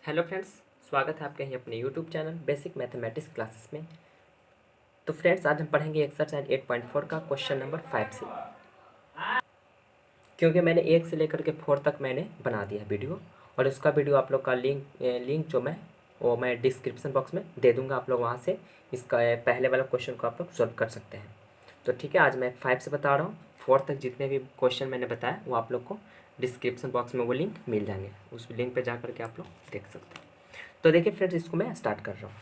Hello friends, स्वागत है आपके ही अपने YouTube channel basic mathematics classes में। तो फ्रेंड्स, आज हम पढ़ेंगे एक्सरसाइज 8.4 का क्वेश्चन नंबर 5 से, क्योंकि मैंने 1 से लेकर के 4 तक मैंने बना दिया वीडियो, और उसका वीडियो आप लोग का लिंक जो मैं डिस्क्रिप्शन बॉक्स में दे दूँगा। आप लोग वहाँ से इसका पहले वाला क्वेश्चन को आप लोग सॉल्व कर सकते हैं। तो ठीक है, आज मैं 5 से बता रहा हूँ। 4 तक जितने भी क्वेश्चन मैंने बताया वो आप लोग को डिस्क्रिप्शन बॉक्स में वो लिंक मिल जाएंगे, उस लिंक पर जा करके आप लोग देख सकते हैं। तो देखिए फ्रेंड्स, इसको मैं स्टार्ट कर रहा हूँ।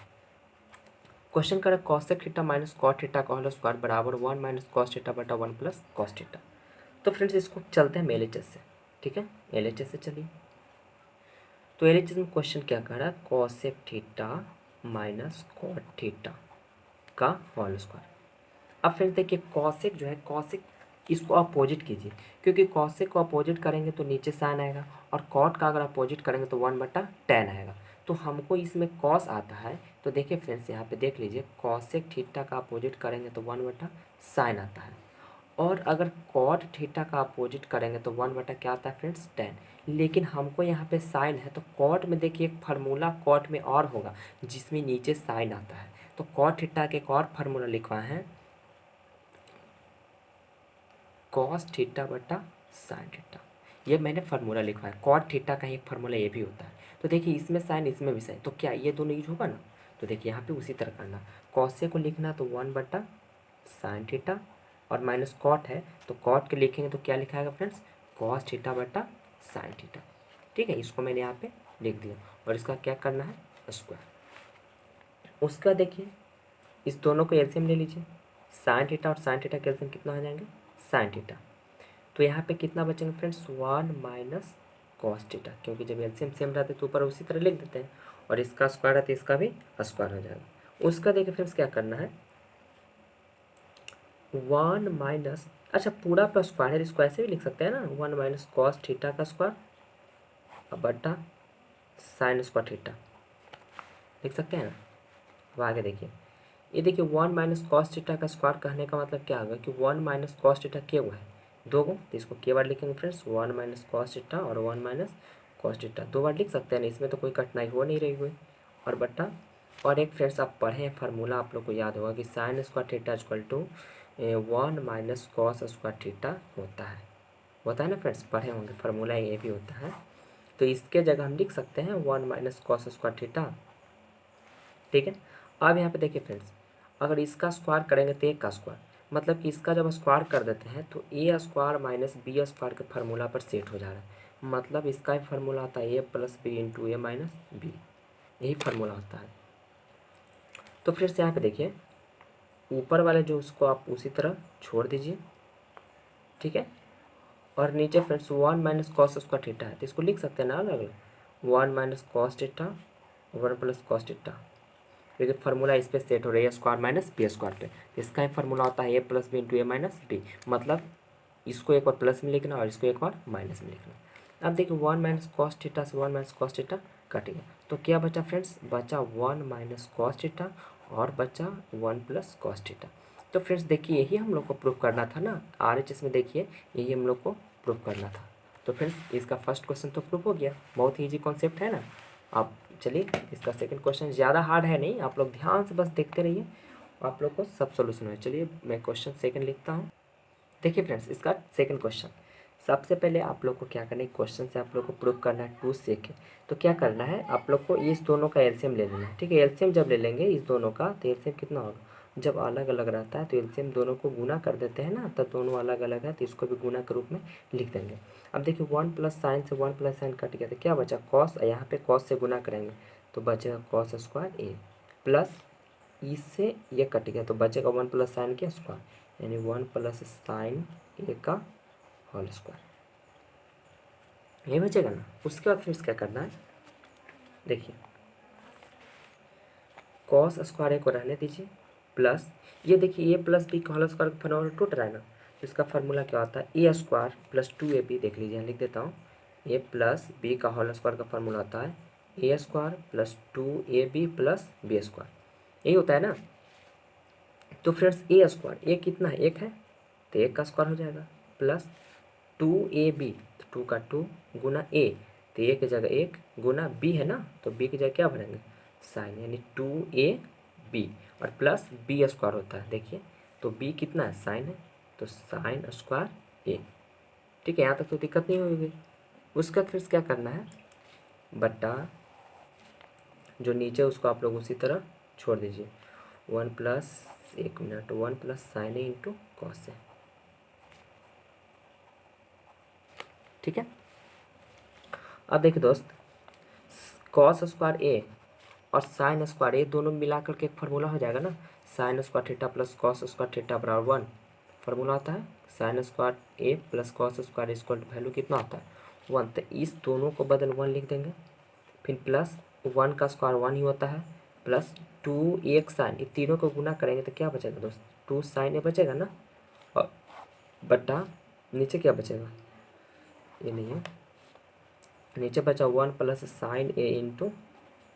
क्वेश्चन करें cosec theta minus cot theta का होल स्क्वायर बराबर 1 माइनस कॉस थीटा बटा 1 प्लस कॉस थीटा। तो फ्रेंड्स, इसको चलते हैं एलएचएस से। ठीक है, एलएचएस से चलिए। तो एलएचएस में क्वेश्चन क्या कह रहा है, cosec theta minus cot theta का होल स्क्वायर। अब फ्रेंड्स देखिए, कॉसेक जो है, कॉसेक इसको अपोजिट कीजिए, क्योंकि कॉसेक को अपोजिट करेंगे तो नीचे साइन आएगा, और कॉट का अगर अपोजिट करेंगे तो 1/tan आएगा। तो हमको इसमें कॉस आता है। तो देखिए फ्रेंड्स, यहाँ पे देख लीजिए, कॉसेक थीटा का अपोजिट करेंगे तो 1/sin आता है, और अगर कॉट थीटा का अपोजिट करेंगे तो 1 क्या आता है फ्रेंड्स, tan। लेकिन हमको यहाँ पे साइन है, तो कॉट में देखिए एक फार्मूला कॉट में और होगा जिसमें नीचे साइन आता है। तो कॉट थीटा के एक और फार्मूला लिखवा है, कॉस थीटा बटा साइन थीटा। ये मैंने फार्मूला लिखा है। कॉट थीटा का एक फार्मूला ये भी होता है। तो देखिए, इसमें साइन इसमें भी साइन, तो क्या ये दोनों यूज होगा ना। तो देखिए यहाँ पे उसी तरह करना, कॉसे को लिखना तो 1/sin थीटा, और माइनस कॉट है तो कॉट के लिखेंगे तो क्या लिखाएगा फ्रेंड्स, कॉस थीटा बटा साइन थीटा। ठीक है, इसको मैंने यहाँ पे लिख दिया, और इसका क्या करना है, स्क्वायर। उसका देखिए, इस दोनों को एलसीएम ले लीजिए। साइन थीटा और साइन थीटा का एलसीएम कितना हो जाएंगे, साइन थीटा। तो यहाँ पे कितना बचेंगे फ्रेंड्स, 1 माइनस कॉस थीटा, क्योंकि जब एलसीएम सेम रहते हैं तो ऊपर उसी तरह लिख देते हैं, और इसका स्क्वायर है तो इसका भी स्क्वायर हो जाएगा। उसका देखिए फ्रेंड्स क्या करना है, 1 माइनस, अच्छा पूरा पर स्क्वायर है, इसको ऐसे भी लिख सकते हैं ना, 1 माइनस कॉस थीटा का स्क्वायर बटा साइन स्क्वायर थीटा, लिख सकते हैं ना। अब आगे देखिए, ये देखिए 1 माइनस कॉस थीटा का स्क्वायर कहने का मतलब क्या होगा कि 1 माइनस कॉस थीटा क्या हुआ है, दो गो, तो इसको के बार लिखेंगे फ्रेंड्स, 1 माइनस कॉस थीटा और 1 माइनस कॉस थीटा, दो बार लिख सकते हैं ना, इसमें तो कोई कठिनाई हो नहीं रही हुई। और बट्टा, और एक फ्रेंड्स आप पढ़े हैं फार्मूला, आप लोग को याद होगा कि sine square theta equal to 1 minus cos square theta होता है ना फ्रेंड्स, पढ़े होंगे फार्मूला ये भी होता है। तो इसके जगह हम लिख सकते हैं 1 माइनस कॉस स्क्वायर थीटा। ठीक है, अब यहाँ पे देखिए फ्रेंड्स, अगर इसका स्क्वायर करेंगे तो एक का स्क्वायर, मतलब कि इसका जब स्क्वायर कर देते हैं तो A square minus B square के फार्मूला पर सेट हो जा रहा है। मतलब इसका ही फार्मूला आता है ए प्लस बी इंटू ए माइनस बी, यही फार्मूला होता है। तो फिर से यहाँ पे देखिए, ऊपर वाले जो उसको आप उसी तरह छोड़ दीजिए। ठीक है, और नीचे friends 1 minus cos square theta है, तो इसको लिख सकते हैं ना अलग अलग, 1 minus cos theta 1 plus cos theta, क्योंकि फार्मूला इस पे सेट हो रही है स्क्वायर माइनस बी स्क्वायर पे। तो इसका ही फार्मूला होता है ए प्लस बी इंटू ए माइनस बी, मतलब इसको एक बार प्लस में लिखना और इसको एक बार माइनस में लिखना। अब देखिए 1 माइनस कॉस थीटा से 1 माइनस कॉस थीटा कट गया, तो क्या बचा फ्रेंड्स, बचा 1 माइनस कॉस थीटा और बचा 1 प्लस कॉस थीटा। तो फ्रेंड्स देखिए, यही हम लोग को प्रूफ करना था ना, आरएचएस में देखिए यही हम लोग को प्रूफ करना था। तो फ्रेंड्स इसका फर्स्ट क्वेश्चन तो प्रूफ हो गया, बहुत ही ईजी कॉन्सेप्ट है ना। अब चलिए, इसका सेकंड क्वेश्चन ज़्यादा हार्ड है नहीं, आप लोग ध्यान से बस देखते रहिए, आप लोग को सब सोल्यूशन है। चलिए मैं क्वेश्चन सेकंड लिखता हूँ। देखिए फ्रेंड्स, इसका सेकंड क्वेश्चन, सबसे पहले आप लोग को क्या करना है, क्वेश्चन से आप लोग को प्रूफ करना है 2 sec। तो क्या करना है, आप लोग को इस दोनों का एलसीएम ले लेना है। ठीक है, एलसीएम जब ले लेंगे इस दोनों का तो एलसीएम कितना होगा, जब अलग अलग रहता है तो एलसीएम दोनों को गुना कर देते हैं ना, तो दोनों अलग अलग है तो इसको भी गुना के रूप में लिख देंगे। अब देखिए 1 प्लस साइन से 1 प्लस साइन कट गया, तो क्या बचा, कॉस, यहाँ पे कॉस से गुना करेंगे तो बचेगा कॉस स्क्वायर ए, प्लस इससे ये कट गया तो बचेगा 1 प्लस साइन के स्क्वायर, यानी 1 प्लस साइन ए का होल स्क्वायर, ये बचेगा ना। उसके बाद फिर क्या करना है, देखिए कॉस स्क्वायर ए को रहने दीजिए, प्लस ये देखिए ए प्लस बी का होल स्क्वायर का फार्मूला टूट रहा है ना, तो इसका फार्मूला क्या होता है, ए स्क्वायर प्लस 2ab, देख लीजिए लिख देता हूँ, ए प्लस बी का होल स्क्वायर का फार्मूला होता है A square plus 2ab plus B square, यही होता है ना। तो फ्रेंड्स ए स्क्वायर, ए कितना है, एक है, तो एक का स्क्वायर हो जाएगा, प्लस 2ab, तो 2 का 2 गुना ए, तो ए की जगह 1 गुना बी है ना, तो बी की जगह क्या भरेंगे साइन, यानी 2ab और प्लस बी स्क्वायर होता है। देखिए तो बी कितना है साइन है, तो साइन स्क्वायर ए। ठीक है, यहाँ तक तो दिक्कत नहीं होगी। उसका फिर क्या करना है, बट्टा जो नीचे उसको आप लोग उसी तरह छोड़ दीजिए। 1 plus 1 minute 1 plus sine A into cos A. ठीक है, अब देखिए दोस्त, कॉस स्क्वायर ए और साइन स्क्वायर ए दोनों मिला करके एक फार्मूला हो जाएगा ना, sine square theta plus cos square theta बराबर 1 फार्मूला आता है। Sine square A plus cos square equal to value कितना होता है 1, तो इस दोनों को बदल 1 लिख देंगे। फिर प्लस 1 का स्क्वायर 1 ही होता है, प्लस 2 एक साइन, ये तीनों को गुना करेंगे तो क्या बचेगा दोस्त 2 साइन ए बचेगा ना, और बटा नीचे क्या बचेगा, ये नहीं है, नीचे बचा 1 plus sine A into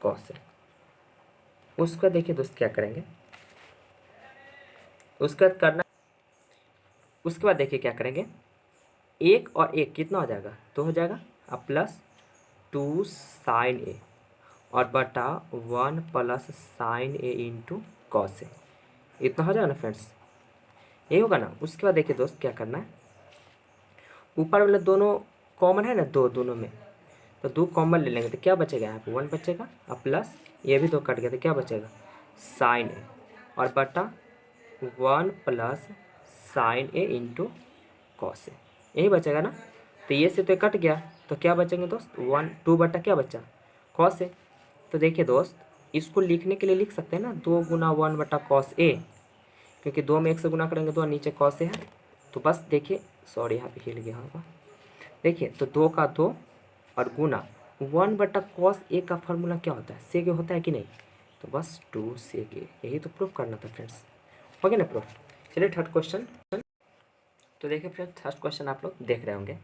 cos A. उसका देखिए दोस्त क्या करेंगे, उसका करना, उसके बाद देखिए क्या करेंगे, एक और एक कितना हो जाएगा 2 हो जाएगा, अब प्लस 2 साइन ए और बटा 1 plus sine A into cos A, इतना हो जाएगा ना फ्रेंड्स, यही होगा ना। उसके बाद देखिए दोस्त क्या करना है, ऊपर वाले दोनों कॉमन है ना, दो दोनों में, तो 2 कॉमन ले लेंगे तो क्या बचेगा यहाँ पे 1 बचेगा, अब प्लस ये भी 2 कट गया तो क्या बचेगा साइन ए और बटा 1 plus sine A into cos A, यही बचेगा ना। तो ये से तो कट गया, तो क्या बचेंगे दोस्त 1 2 बटा क्या बचा कॉस ए। तो देखिए दोस्त, इसको लिखने के लिए लिख सकते हैं ना 2 गुना 1 बटा कॉस ए, क्योंकि 2 में 1 से गुना करेंगे तो नीचे कॉस ए है, तो बस देखिए, सॉरी यहाँ पे हिल गया होगा, देखिए तो 2 का 2 और गुना 1 बटा कॉस ए का फार्मूला क्या होता है सेक होता है कि नहीं, तो बस 2 सेक ए, यही तो प्रूफ करना था फ्रेंड्स, हो गया ना प्रूफ। चलिए थर्ड क्वेश्चन, तो देखिए फ्रेंड्स थर्ड क्वेश्चन आप लोग देख रहे होंगे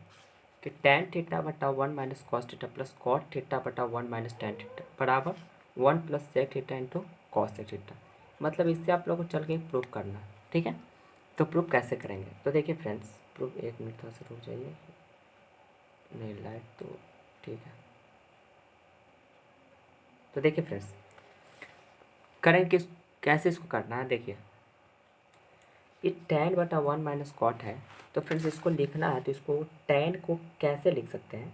कि tan थीटा बटा 1 minus cos theta plus cot theta बटा 1 माइनस tan थीटा बराबर 1 plus sec theta into cosec theta. मतलब इससे आप लोगों को चल के प्रूफ करना है। ठीक है, तो प्रूफ कैसे करेंगे, तो देखिए फ्रेंड्स प्रूफ, एक मिनट थोड़ा सा रुक जाइए, नहीं लाइट तो ठीक है। तो देखिए फ्रेंड्स करेंगे किस, कैसे इसको करना है, देखिए ये tan बटा 1 माइनस कॉट है, तो फ्रेंड्स इसको लिखना है तो इसको tan को कैसे लिख सकते हैं,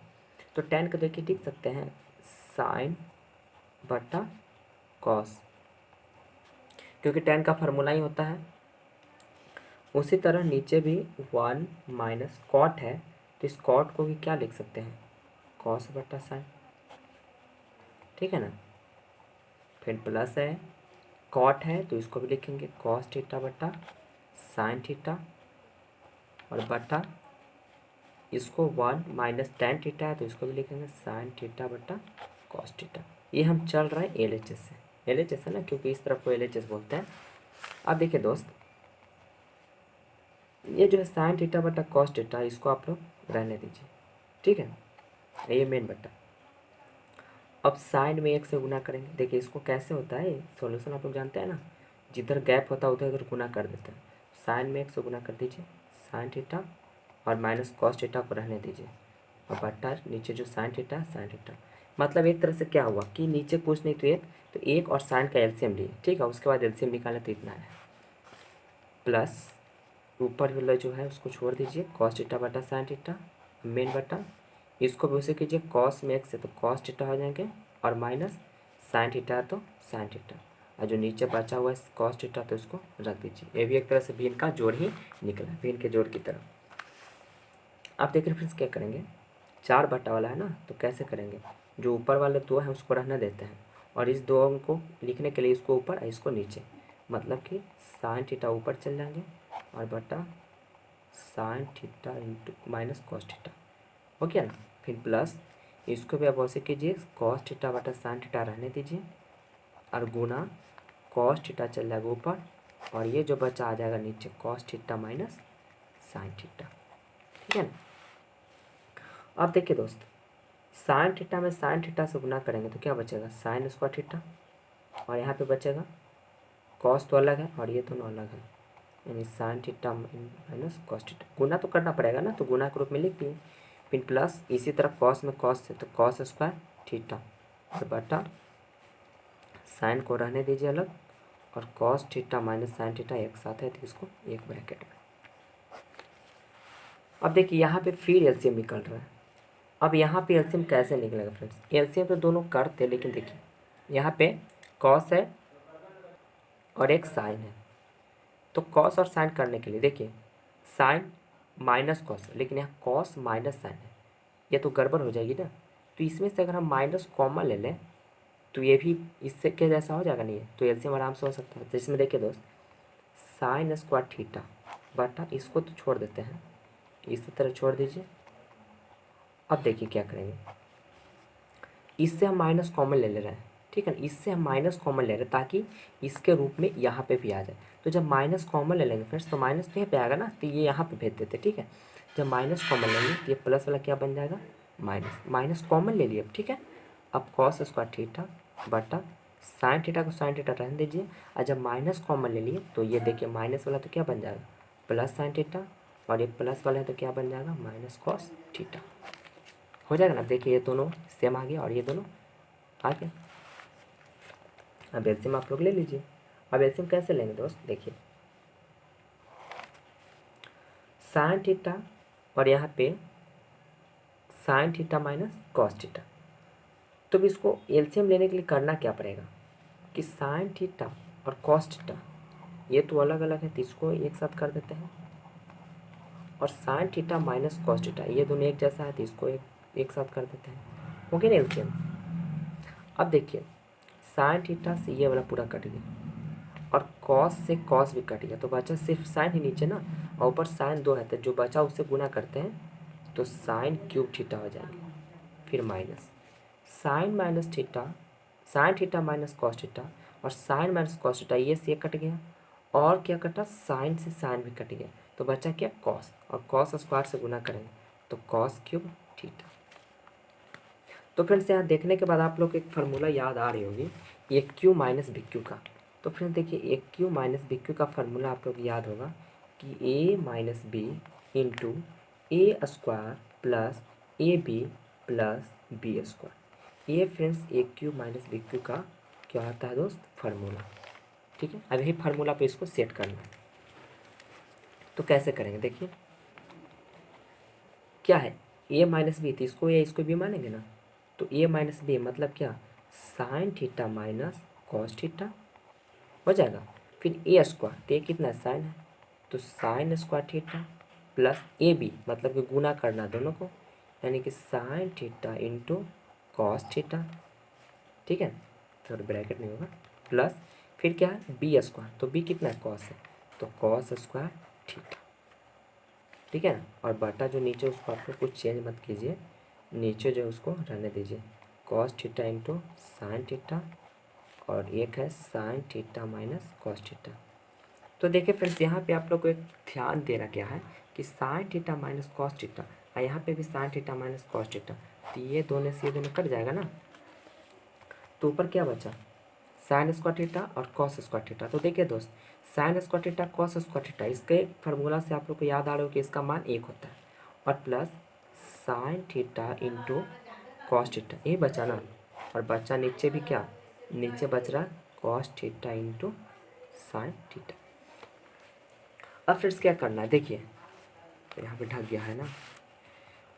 तो tan को देखिए लिख सकते हैं साइन बटा कॉस, क्योंकि tan का फार्मूला ही होता है। उसी तरह नीचे भी 1 माइनस कॉट है, तो इस कॉट को भी क्या लिख सकते हैं कॉस बटा साइन, ठीक है ना। फिर प्लस है, कॉट है तो इसको भी लिखेंगे कॉस थीटा बटा साइन थीटा, और बटा इसको 1 माइनस tan थीटा है तो इसको भी लिखेंगे साइन थीटा बटा कॉस थीटा। ये हम चल रहे हैं LHS से, LHS है ना, क्योंकि इस तरफ को LHS बोलते हैं। अब देखिए दोस्त, ये जो है साइन थीटा बटा कॉस थीटा, इसको आप लोग रहने दीजिए, ठीक है, ये मेन बटा। अब साइन में 1 से गुना करेंगे, देखिए इसको कैसे होता है सॉल्यूशन आप लोग जानते हैं ना, जिधर गैप होता है उधर उधर गुना कर देते हैं। साइन में 1 से गुना कर दीजिए साइन थीटा, और माइनस कॉस थीटा को रहने दीजिए, और बट्टा नीचे जो साइन थीटा साइन थीटा। मतलब एक तरह से क्या हुआ कि नीचे कुछ नहीं तो एक और साइन का एलसीएम लिए, ठीक है, उसके बाद एलसीएम निकाले तो इतना है, प्लस ऊपर वाला जो है उसको छोड़ दीजिए कॉस थीटा बटा साइन थीटा मेन बटा, इसको भी उसे कीजिए कॉस में 1 से तो कॉस थीटा हो जाएंगे, और माइनस साइन थीटा तो साइन थीटा, और जो नीचे बचा हुआ है कॉस थीटा तो इसको रख दीजिए। ये भी एक तरह से भिन्न का जोड़ ही निकला, भिन्न के जोड़ की तरह। आप देख रहे फ्रेंड्स क्या करेंगे, 4 बटा वाला है ना, तो कैसे करेंगे, जो ऊपर वाले 2 हैं उसको रहने देते हैं, और इस 2 को लिखने के लिए इसको ऊपर और इसको नीचे, मतलब कि साइन थीटा ऊपर चल जाएंगे और बटा sign theta into minus cos theta, हो गया ना। फिर प्लस इसको भी आप वैसे कीजिए कॉस थीटा बटा साइन थीटा रहने दीजिए, और गुना कॉस थीटा चल जाएगा ऊपर, और ये जो बचा आ जाएगा नीचे cos theta minus sine theta, ठीक है ना। अब देखिए दोस्त, साइन थीटा में साइन थीटा से गुना करेंगे तो क्या बचेगा साइन स्क्वायर थीटा, और यहाँ पे बचेगा कॉस तो अलग है और ये दोनों अलग है, यानी sine theta minus cos theta. गुना तो करना पड़ेगा ना, तो गुना के रूप में लिख दिए, फिर प्लस इसी तरह कॉस में कॉस है तो कॉस स्क्वायर थीटा और बटा साइन को रहने दीजिए अलग और cos theta minus sine theta एक साथ है तो इसको एक ब्रैकेट में। अब देखिए यहाँ पे फिर एलसीएम निकल रहा है। अब यहाँ पे एलसीएम कैसे निकलेगा फ्रेंड्स? एलसीएम तो दोनों करते लेकिन देखिए यहाँ पे कॉस है और एक साइन है, तो कॉस और साइन करने के लिए देखिए साइन माइनस कॉस है लेकिन यहाँ कॉस माइनस साइन है, ये तो गड़बड़ हो जाएगी ना। तो इसमें से अगर हम माइनस कॉमन ले लें तो ये भी इससे के जैसा हो जाएगा नहीं है, तो एलसीएम आराम से हो सकता है। तो इसमें देखिए दोस्त साइन स्क्वायर थीटा बटा इसको तो छोड़ देते हैं, इसी तरह छोड़ दीजिए। अब देखिए क्या करेंगे, इससे हम माइनस कॉमन ले रहे हैं, ठीक है ना, इससे हम माइनस कॉमन ले रहे हैं ताकि इसके रूप में यहाँ पे भी आ जाए। तो जब माइनस कॉमन ले लेंगे फ्रेंड्स तो माइनस तो यहाँ पे आएगा ना, तो ये यहाँ पे भेज देते, ठीक है। जब माइनस कॉमन लेंगे तो ये प्लस वाला क्या बन जाएगा माइनस, माइनस कॉमन ले लिए अब, ठीक है। अब कॉस स्क्वायर थीटा बटा साइन थीटा को साइन थीटा रहने दीजिए, और जब माइनस कॉमन ले लिए तो ये देखिए माइनस वाला तो क्या बन जाएगा प्लस साइन थीटा, और ये प्लस वाला है तो क्या बन जाएगा माइनस कॉस थीटा, हो जाएगा ना। देखिए ये दोनों सेम आ गया और ये दोनों आ गया। अब एलसीएम आप लोग ले लीजिए। अब एलसीएम कैसे लेंगे दोस्त, देखिए साइन थीटा और यहाँ पे sign theta minus cos theta, तो भी इसको एलसीएम लेने के लिए करना क्या पड़ेगा कि साइन थीटा और कॉस थीटा ये तो अलग अलग है तो इसको एक साथ कर देते हैं, और sign theta minus cos theta ये दोनों एक जैसा है तो इसको एक साथ कर देते हैं, हो गया ना एलसीएम। अब देखिए साइन थीटा से ये वाला पूरा कट गया और कॉस से कॉस भी कट गया, तो बचा सिर्फ साइन ही नीचे ना, और ऊपर साइन 2 है तो जो बचा उससे गुना करते हैं तो साइन क्यूब थीटा हो जाएगा, फिर minus sine minus theta, sine theta minus cos theta, और साइन माइनस कॉस थीटा ये से कट गया, और क्या कटा साइन से साइन भी कट गया, तो बचा क्या कॉस, और कॉस स्क्वायर से गुना करेंगे तो कॉस क्यूब थीटा। तो फ्रेंड्स यहाँ देखने के बाद आप लोग को एक फार्मूला याद आ रही होगी A cube minus B cube का। तो फ्रेंड्स देखिए A cube minus B cube का फार्मूला आप लोग याद होगा कि A minus B into A square plus A B plus B square. ये friends A cube minus B cube का क्या आता है दोस्त फार्मूला, ठीक है। अब यही फार्मूला पे इसको सेट करना है, तो कैसे करेंगे देखिए क्या है ए माइनस बी, तो इसको या इसको बी मानेंगे ना, तो ए माइनस बी मतलब क्या sign theta minus cos theta हो जाएगा, फिर ए स्क्वायर तो ये कितना साइन है तो sine square theta plus A B मतलब कि गुना करना दोनों को, यानी कि sine theta into cos theta, ठीक है, थोड़ा ब्रैकेट नहीं होगा, प्लस फिर क्या है बी स्क्वायर, तो बी कितना है कॉस है तो कॉस स्क्वायर थीटा, ठीक है ना, और बटा जो नीचे उसको आप लोग कुछ चेंज मत कीजिए, नीचे जो उसको रहने दीजिए cos theta into sine theta, और एक है sine theta minus cos theta. तो देखिए फ्रेंड्स यहाँ पे आप लोग को एक ध्यान देना क्या है कि sine theta minus cos theta, और यहाँ पे भी sign theta minus cos theta, तो ये दोनों से ये दोनों कट जाएगा ना, तो ऊपर क्या बचा साइन स्क्वायर थीटा और कॉस स्क्वायर थीटा। तो देखिए दोस्त sign square theta cos square theta इसके फार्मूला से आप लोग को याद आ रहा हो कि इसका मान 1 होता है, और plus sine theta into cos theta ये बचा ना, और बचा नीचे भी क्या नीचे बच रहा cos theta into sine theta. अब फिर क्या करना है देखिए तो यहाँ पे ढक गया है ना,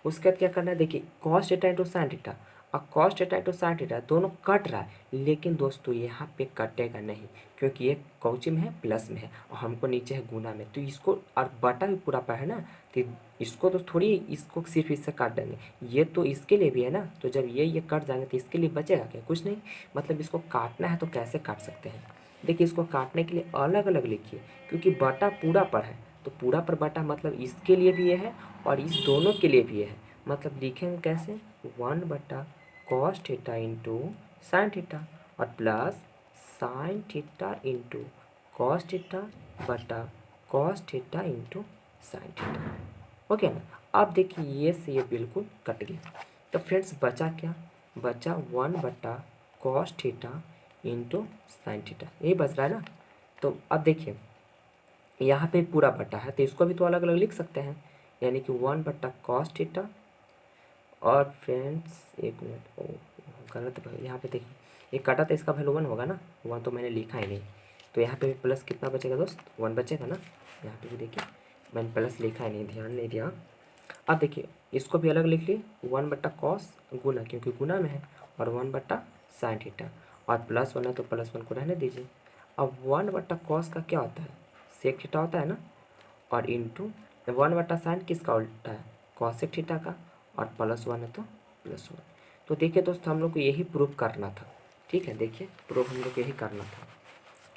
उसके बाद क्या करना है देखिए cos theta into sine theta, और cos theta into sine theta दोनों कट रहा है, लेकिन दोस्तों यहाँ पे कटेगा नहीं क्योंकि ये कौची में है प्लस में है और हमको नीचे है गुना में, तो इसको और बटा भी पूरा पर है ना, तो इसको तो थोड़ी इसको सिर्फ इससे काट देंगे, ये तो इसके लिए भी है ना, तो जब ये कट जाएंगे तो इसके लिए बचेगा क्या कुछ नहीं, मतलब इसको काटना है तो कैसे काट सकते हैं देखिए, इसको काटने के लिए अलग अलग लिखिए क्योंकि बटा पूरा पर है, तो पूरा पर बटा मतलब इसके लिए भी ये है और इस दोनों के लिए भी ये है, मतलब लिखेंगे कैसे 1 बटा cos theta into sine theta और plus sine theta into cos theta बटा cos theta into sine theta, okay ना। अब देखिए ये से ये बिल्कुल कट गया, तो फ्रेंड्स बचा क्या बचा 1 बटा cos theta into sine theta, यही बच रहा है ना। तो अब देखिए यहाँ पे पूरा बटा है तो इसको भी तो अलग अलग लिख सकते हैं, यानी कि 1 बटा कॉस थीटा और फ्रेंड्स एक मिनट, ओ गलत यहाँ पे देखिए, ये काटा तो इसका वैल्यू 1 होगा ना, 1 तो मैंने लिखा ही नहीं, तो यहाँ पे भी प्लस कितना बचेगा दोस्त, 1 बचेगा ना। यहाँ पे भी देखिए मैंने प्लस लिखा ही नहीं, ध्यान नहीं दिया। अब देखिए इसको भी अलग लिख लिए, 1/cos गुना, क्योंकि गुना में है, और 1/sin थीटा, और +1 है तो +1 को रहने दीजिए। अब 1/cos का क्या होता है, सेक थीटा होता है ना, और इंटू 1/sin किसका उल्टा है, कॉसेक थीटा का, और +1 है तो +1। तो देखिए दोस्त हम लोग को यही प्रूफ करना था, ठीक है, देखिए प्रूफ हम लोग को यही करना था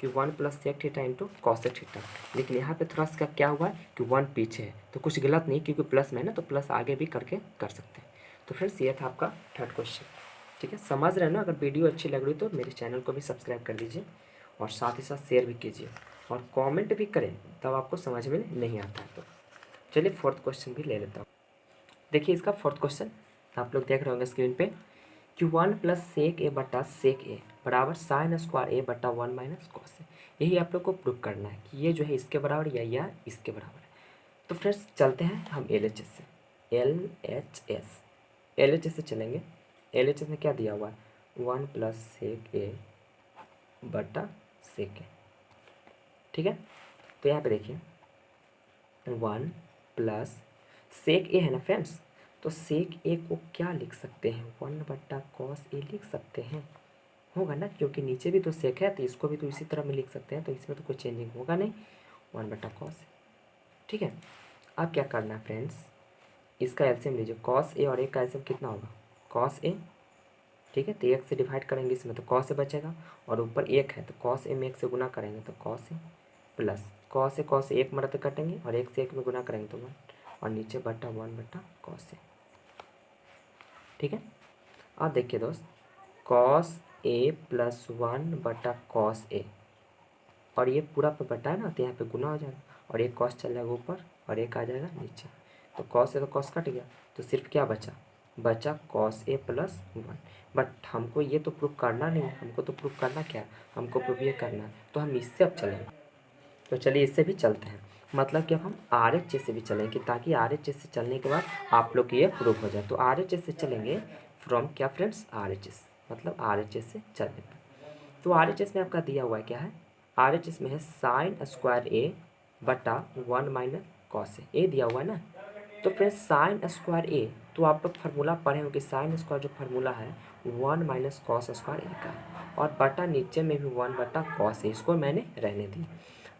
कि 1 + sec theta into cosec theta. लेकिन यहाँ पे थोड़ा सा क्या हुआ है कि 1 पीछे है, तो कुछ गलत नहीं, क्योंकि प्लस में है ना, तो प्लस आगे भी करके कर सकते हैं। तो फ्रेंड्स ये था आपका थर्ड क्वेश्चन, ठीक है, समझ रहे हैं ना। अगर वीडियो अच्छी लग रही तो मेरे चैनल को भी सब्सक्राइब कर दीजिए, और साथ ही साथ शेयर भी कीजिए, और कमेंट भी करें, तब आपको समझ में नहीं आता है तो। चलिए फोर्थ क्वेश्चन भी ले लेता हूँ। देखिए इसका फोर्थ क्वेश्चन आप लोग देख रहे होंगे स्क्रीन पे, कि 1 + सेक ए बटा सेक ए बराबर साइन स्क्वायर ए बटा 1 - कॉस ए। यही आप लोग को प्रूव करना है कि ये जो है इसके बराबर या इसके बराबर है। तो फ्रेंड्स चलते हैं हम LHS से, LHS से चलेंगे। LHS में क्या दिया हुआ है, 1 + सेक ए बटा सेक ए, ठीक है। तो यहाँ पे देखिए 1 + सेक ए है ना फ्रेंड्स, तो सेक ए को क्या लिख सकते हैं, 1/cos ए लिख सकते हैं, होगा ना, क्योंकि नीचे भी तो सेक है, तो इसको भी तो इसी तरह में लिख सकते हैं, तो इसमें तो कोई चेंजिंग होगा नहीं, 1/cos ए, ठीक है। अब क्या करना है फ्रेंड्स, इसका एलसीएम लीजिए, cos ए और ए का एलसीएम कितना होगा, cos ए, ठीक है, तो 1 से डिवाइड करेंगे इसमें तो cos ए बचेगा, और ऊपर 1 है तो cos ए में 1 से गुना करेंगे तो cos ए प्लस cos ए 1 मरते कटेंगे, और 1 से 1 में गुना करेंगे तो 1, और नीचे बटा 1/cos ए, ठीक है। अब देखिए दोस्त, cos ए प्लस 1/cos ए, और ये पूरा पे बटा है ना, तो यहाँ पे गुना हो जाएगा, और एक cos चल जाएगा ऊपर, और एक आ जाएगा नीचे, तो cos है तो cos कट गया, तो सिर्फ क्या बचा cos ए प्लस 1। बट हमको ये तो प्रूफ करना नहीं है, हमको तो प्रूफ करना क्या है, हमको प्रूफ ये करना है, तो हम इससे अब चलेंगे। तो चलिए इससे भी चलते हैं, मतलब कि अब हम RHS से भी चलेंगे, ताकि RHS से चलने के बाद आप लोग की ये प्रूफ हो जाए। तो RHS से चलेंगे फ्रॉम क्या फ्रेंड्स, RHS मतलब RHS से चलने पर। तो RHS में आपका दिया हुआ है क्या है, RHS में है साइन स्क्वायर ए बटा 1 - कॉस ए दिया हुआ है ना। तो फ्रेंड्स साइन स्क्वायर ए, तो आप लोग फार्मूला पढ़े हो कि साइन स्क्वायर जो फार्मूला है 1 - कॉस स्क्वायर ए का, और बटा नीचे में भी 1/cos ए, इसको मैंने रहने दी।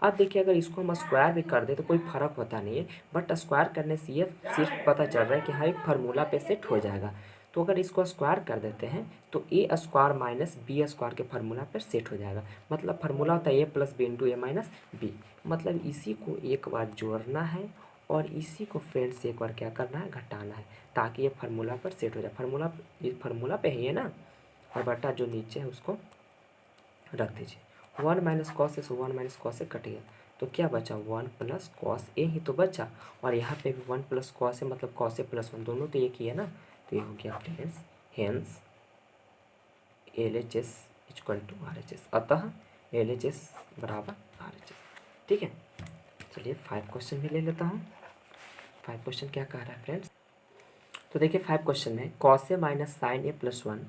अब देखिए अगर इसको हम स्क्वायर भी कर दे तो कोई फ़र्क होता नहीं है, बट स्क्वायर करने से ये सिर्फ पता चल रहा है कि हाँ एक फार्मूला पे सेट हो जाएगा। तो अगर इसको स्क्वायर कर देते हैं तो A square minus B square के फार्मूला पर सेट हो जाएगा। मतलब फार्मूला होता है ए प्लस बी इंटू ए माइनस बी, मतलब इसी को एक बार जोड़ना है, और इसी को फ्रेंड्स एक बार क्या करना है, घटाना है, ताकि ये फार्मूला पर सेट हो जाए। फार्मूला पे ही है ना, और बटा जो नीचे है उसको रख दीजिए। 1 - कॉस ए से 1 - कॉस ए कट गया, तो क्या बचा, 1 + कॉस ए ही तो बचा, और यहाँ पे भी 1 + कॉस ए मतलब कॉस ए प्लस 1 दोनों तो एक ही है ना, तो ये हो गया friends hence LHS equal to RHS, अतः LHS बराबर RHS, ठीक है। चलिए 5 क्वेश्चन भी ले लेता हूँ। 5 क्वेश्चन क्या कह रहा है फ्रेंड्स, तो देखिए 5 क्वेश्चन में cos A minus sine A plus 1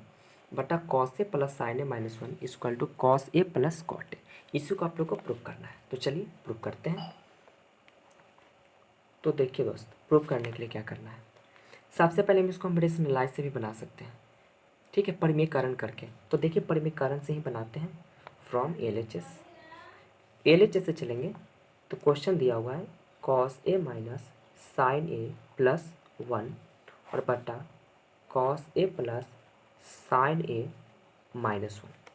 बटा cos A plus sine A minus 1 equal to cos A plus cot A, इसी को आप लोग को प्रूव करना है। तो चलिए प्रूव करते हैं। तो देखिए दोस्त, प्रूव करने के लिए क्या करना है, सबसे पहले हम इसको हम रेशनलाइज से भी बना सकते हैं, ठीक है, परिमेयकरण करके। तो देखिए परिमेयकरण से ही बनाते हैं फ्रॉम LHS से चलेंगे। तो क्वेश्चन दिया हुआ है cos A minus sine A plus 1 और बटा cos A plus sine A minus 1,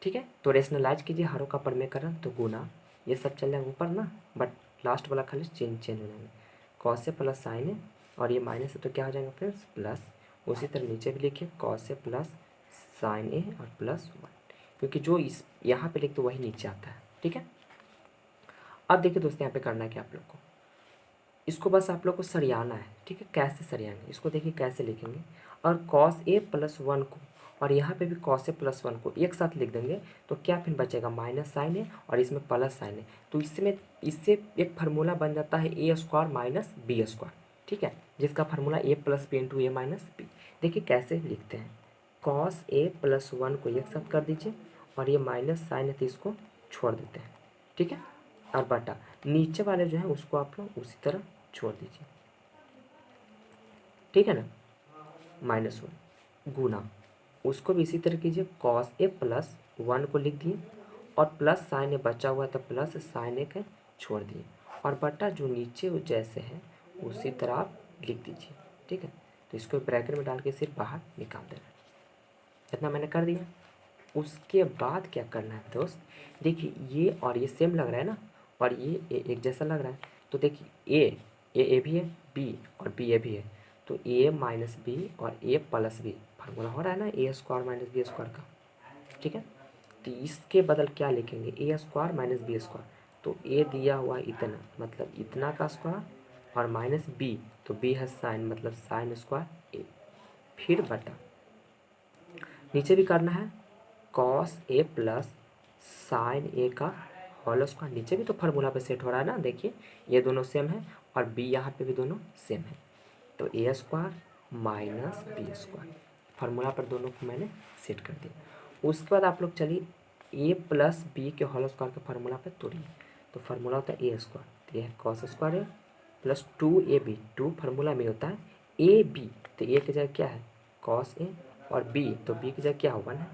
ठीक है। तो रेशनलाइज कीजिए हरों का परिमेयकरण, तो गुना ये सब चल जाएंगे ऊपर ना, बट लास्ट वाला खाली चेंज हो जाएंगे, कॉस ए प्लस साइन ए, और ये माइनस है तो क्या हो जाएगा फ्रेंड्स प्लस, उसी तरह नीचे भी लिखिए कॉस ए प्लस साइन ए और प्लस 1, क्योंकि जो इस यहाँ पे लिखते वही नीचे आता है, ठीक है। अब देखिए दोस्तों यहाँ पे करना है क्या आप लोग को, इसको बस आप लोग को सरियाना है, ठीक है। कैसे सरियाएंगे इसको, देखिए कैसे लिखेंगे, और कॉस ए प्लस 1 को और यहाँ पे भी कॉस ए प्लस 1 को एक साथ लिख देंगे, तो क्या फिर बचेगा, माइनस साइन है और इसमें प्लस साइन है, तो इससे एक फार्मूला बन जाता है A square minus B square, ठीक है, जिसका फार्मूला ए प्लस बी इंटू ए माइनस बी। देखिए कैसे लिखते हैं, कॉस ए प्लस 1 को एक साथ कर दीजिए और ये माइनस साइन है तो इसको छोड़ देते हैं, ठीक है, और बटा नीचे वाले जो है उसको आप लोग उसी तरह छोड़ दीजिए, ठीक है ना, -1 गुना उसको भी इसी तरह कीजिए, कॉस ए प्लस 1 को लिख दिए और प्लस साइन ए बचा हुआ तो प्लस साइन ए के छोड़ दिए और बटा जो नीचे वो जैसे है उसी तरह आप लिख दीजिए, ठीक है। तो इसको ब्रैकेट में डाल के सिर्फ बाहर निकाल देना, इतना मैंने कर दिया। उसके बाद क्या करना है दोस्त, देखिए ये और ये सेम लग रहा है ना, और ये एक जैसा लग रहा है, तो देखिए ए भी है, बी और बी ए भी है, तो ए माइनस बी और ए प्लस बी फार्मूला हो रहा है ना ए स्क्वायर माइनस बी स्क्वायर का, ठीक है। तो इसके बदल क्या लिखेंगे, ए स्क्वायर माइनस बी स्क्वायर, तो ए दिया हुआ इतना मतलब इतना का स्क्वायर और माइनस बी, तो बी है साइन मतलब साइन स्क्वायर ए, फिर बटा नीचे भी करना है कॉस ए प्लस साइन ए का होल स्क्वायर, नीचे भी तो फार्मूला पे सेट हो रहा है ना, देखिए ये दोनों सेम है और बी यहाँ पे भी दोनों सेम है, तो A square minus B square formula पर दोनों को मैंने सेट कर दिया। उसके बाद आप लोग चलिए ए प्लस बी के होल स्क्वायर के फार्मूला पर तोड़िए, तो फार्मूला होता है ए स्क्वायर, तो ये है cos square A plus 2ab, 2 formula में होता है ए बी, तो ए की जगह क्या है कॉस ए और बी, तो बी की जगह क्या हो 1 है,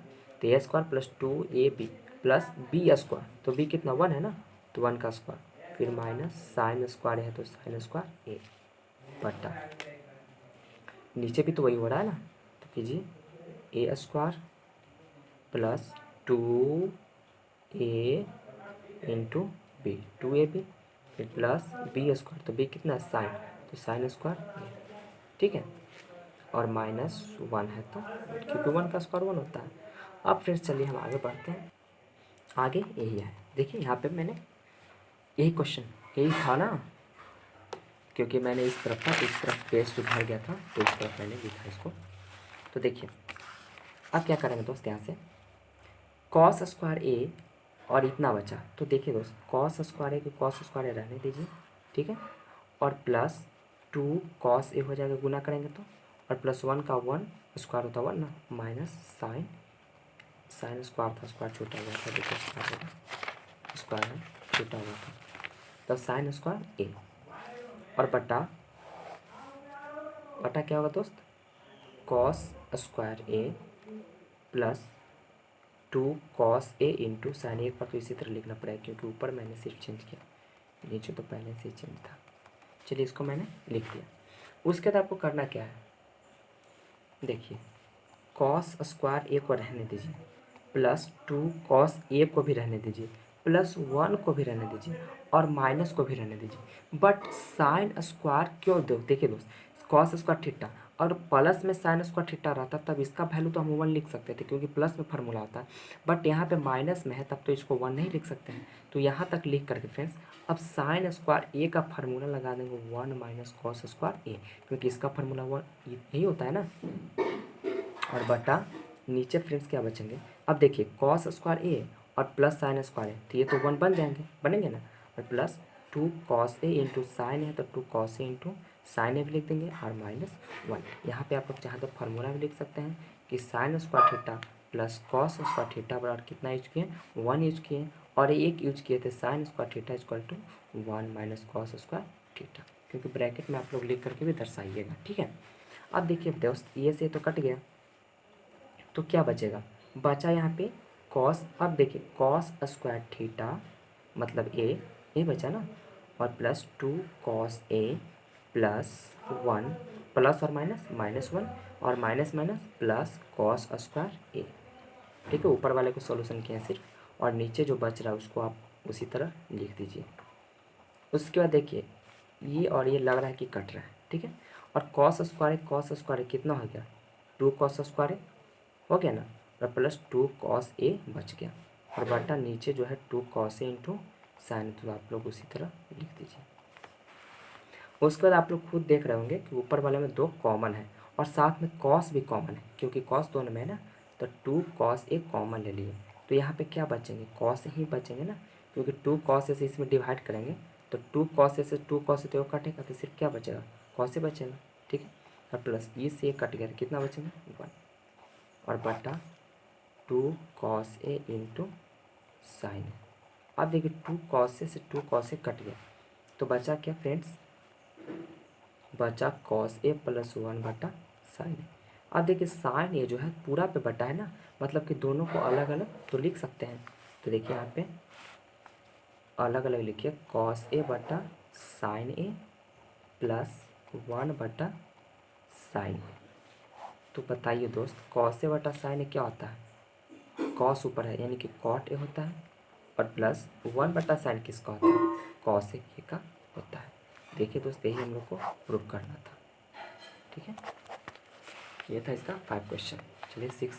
तो A square plus 2ab plus B square, तो बी कितना 1 है ना, तो 1 का स्क्वायर, फिर माइनस साइन स्क्वायर है तो साइन स्क्वायर ए बटा नीचे भी तो वही हो रहा है ना, तो कीजिए A square plus 2a into B, 2ab फिर प्लस बी स्क्वायर, तो बी कितना साइन, तो साइन स्क्वायर, ठीक है, और -1 है तो क्योंकि 1 का स्क्वायर 1 होता है। अब फ्रेंड्स चलिए हम आगे बढ़ते हैं, आगे यही है, देखिए यहाँ पे मैंने यही क्वेश्चन यही था ना, क्योंकि मैंने इस तरफ था, इस तरफ पेज जो भर गया था तो इस तरफ मैंने लिखा इसको। तो देखिए अब क्या करेंगे दोस्त, यहाँ से कॉस स्क्वायर ए और इतना बचा, तो देखिए दोस्त कॉस स्क्वायर ए की कॉस स्क्वायर ए रहने दीजिए, ठीक है, और प्लस 2 कॉस ए हो जाएगा गुना करेंगे तो, और प्लस 1 का 1 स्क्वायर होता है 1 ना, माइनस साइन साइन स्क्वायर था, स्क्वायर छूटा हुआ था, देखिए स्क्वायर है छूटा हुआ था, तो साइन स्क्वायर ए और बटा बटा क्या होगा दोस्त, cos square A plus 2 cos A into sine ए पर, तो इसी तरह लिखना पड़ेगा क्योंकि ऊपर मैंने सिर्फ चेंज किया, नीचे तो पहले से ही चेंज था। चलिए इसको मैंने लिख दिया। उसके बाद आपको करना क्या है, देखिए कॉस स्क्वायर ए को रहने दीजिए, प्लस 2 कॉस ए को भी रहने दीजिए, प्लस 1 को भी रहने दीजिए और माइनस को भी रहने दीजिए, बट साइन स्क्वायर क्यों दो, देखिए दोस्त कॉस स्क्वायर थीटा और प्लस में साइन स्क्वायर थीटा रहता तब इसका वैल्यू तो हम 1 लिख सकते थे क्योंकि प्लस में फार्मूला आता है, बट यहाँ पे माइनस में है तब तो इसको 1 नहीं लिख सकते हैं। तो यहाँ तक लिख करके फ्रेंड्स अब साइन स्क्वायर ए का फार्मूला लगा देंगे 1 माइनस कॉस स्क्वायर ए, क्योंकि इसका फार्मूला 1 यही होता है ना, और बटा नीचे फ्रेंड्स क्या बचेंगे, अब देखिए कॉस स्क्वायर ए और प्लस साइन स्क्वायर है तो ये तो 1 बन जाएंगे, बनेंगे ना, और प्लस 2 कॉस ए इंटू साइन है तो 2 कॉस ए इंटू साइन ए भी लिख देंगे और -1। यहाँ पे आप लोग चाहे तो फार्मूला भी लिख सकते हैं कि sine square theta plus cos square theta बराबर कितना यूज किए 1 यूज किए, और एक यूज किए थे sine square theta equal to 1 minus cos square theta, क्योंकि ब्रैकेट में आप लोग लिख करके भी दर्शाइएगा, ठीक है। अब देखिए दोस्त ये से तो कट गया, तो क्या बचेगा, बचा यहाँ पे कॉस, अब देखिए कॉस स्क्वायर थीटा मतलब ए बचा ना, और plus 2 cos A plus 1 plus और -1 और minus minus plus cos square A, ठीक है, ऊपर वाले को सॉल्यूशन किया सिर्फ, और नीचे जो बच रहा है उसको आप उसी तरह लिख दीजिए। उसके बाद देखिए ये और ये लग रहा है कि कट रहा है, ठीक है, और कॉस स्क्वायर कितना हो गया 2 कॉस स्क्वायर हो गया ना, और प्लस 2 कॉस ए बच गया, और बटा नीचे जो है 2 कॉस ए इंटू साइन, तो आप लोग उसी तरह लिख दीजिए। उसके बाद आप लोग खुद देख रहे होंगे कि ऊपर वाले में 2 कॉमन है और साथ में कॉस भी कॉमन है, क्योंकि कॉस दोनों में है ना, तो 2 कॉस ए कॉमन ले लिए, तो यहाँ पे क्या बचेंगे कॉस ही बचेंगे ना, क्योंकि 2 कॉस ए से इसमें डिवाइड करेंगे तो 2 कॉस ए से 2 कॉस ए तो कटेगा, तो सिर्फ क्या बचेगा कॉस ए बचेगा, ठीक है। और प्लस ये से कट गया, कितना बचेगा 1, और बटा 2 कॉस ए इंटू साइन ए। अब देखिए 2 कॉस ए से 2 कॉस ए कट गया, तो बचा क्या फ्रेंड्स, बचा कॉस ए प्लस 1 बटा साइन ए। अब देखिए साइन ए जो है पूरा पे बटा है ना, मतलब कि दोनों को अलग अलग तो लिख सकते हैं। तो देखिए यहाँ पे अलग अलग लिखिए, कॉस ए बटा साइन ए प्लस 1 बटा साइन ए। तो बताइए दोस्त, कॉस ए बटा साइन ए क्या होता है, कॉस ऊपर है यानी कि कॉट ए होता है, और प्लस 1 बटा साइन किसका होता है, कॉस ए का होता है। देखिए दोस्त यही हम लोग को प्रूव करना था, ठीक है। ये था इसका 5 क्वेश्चन। चलिए 6,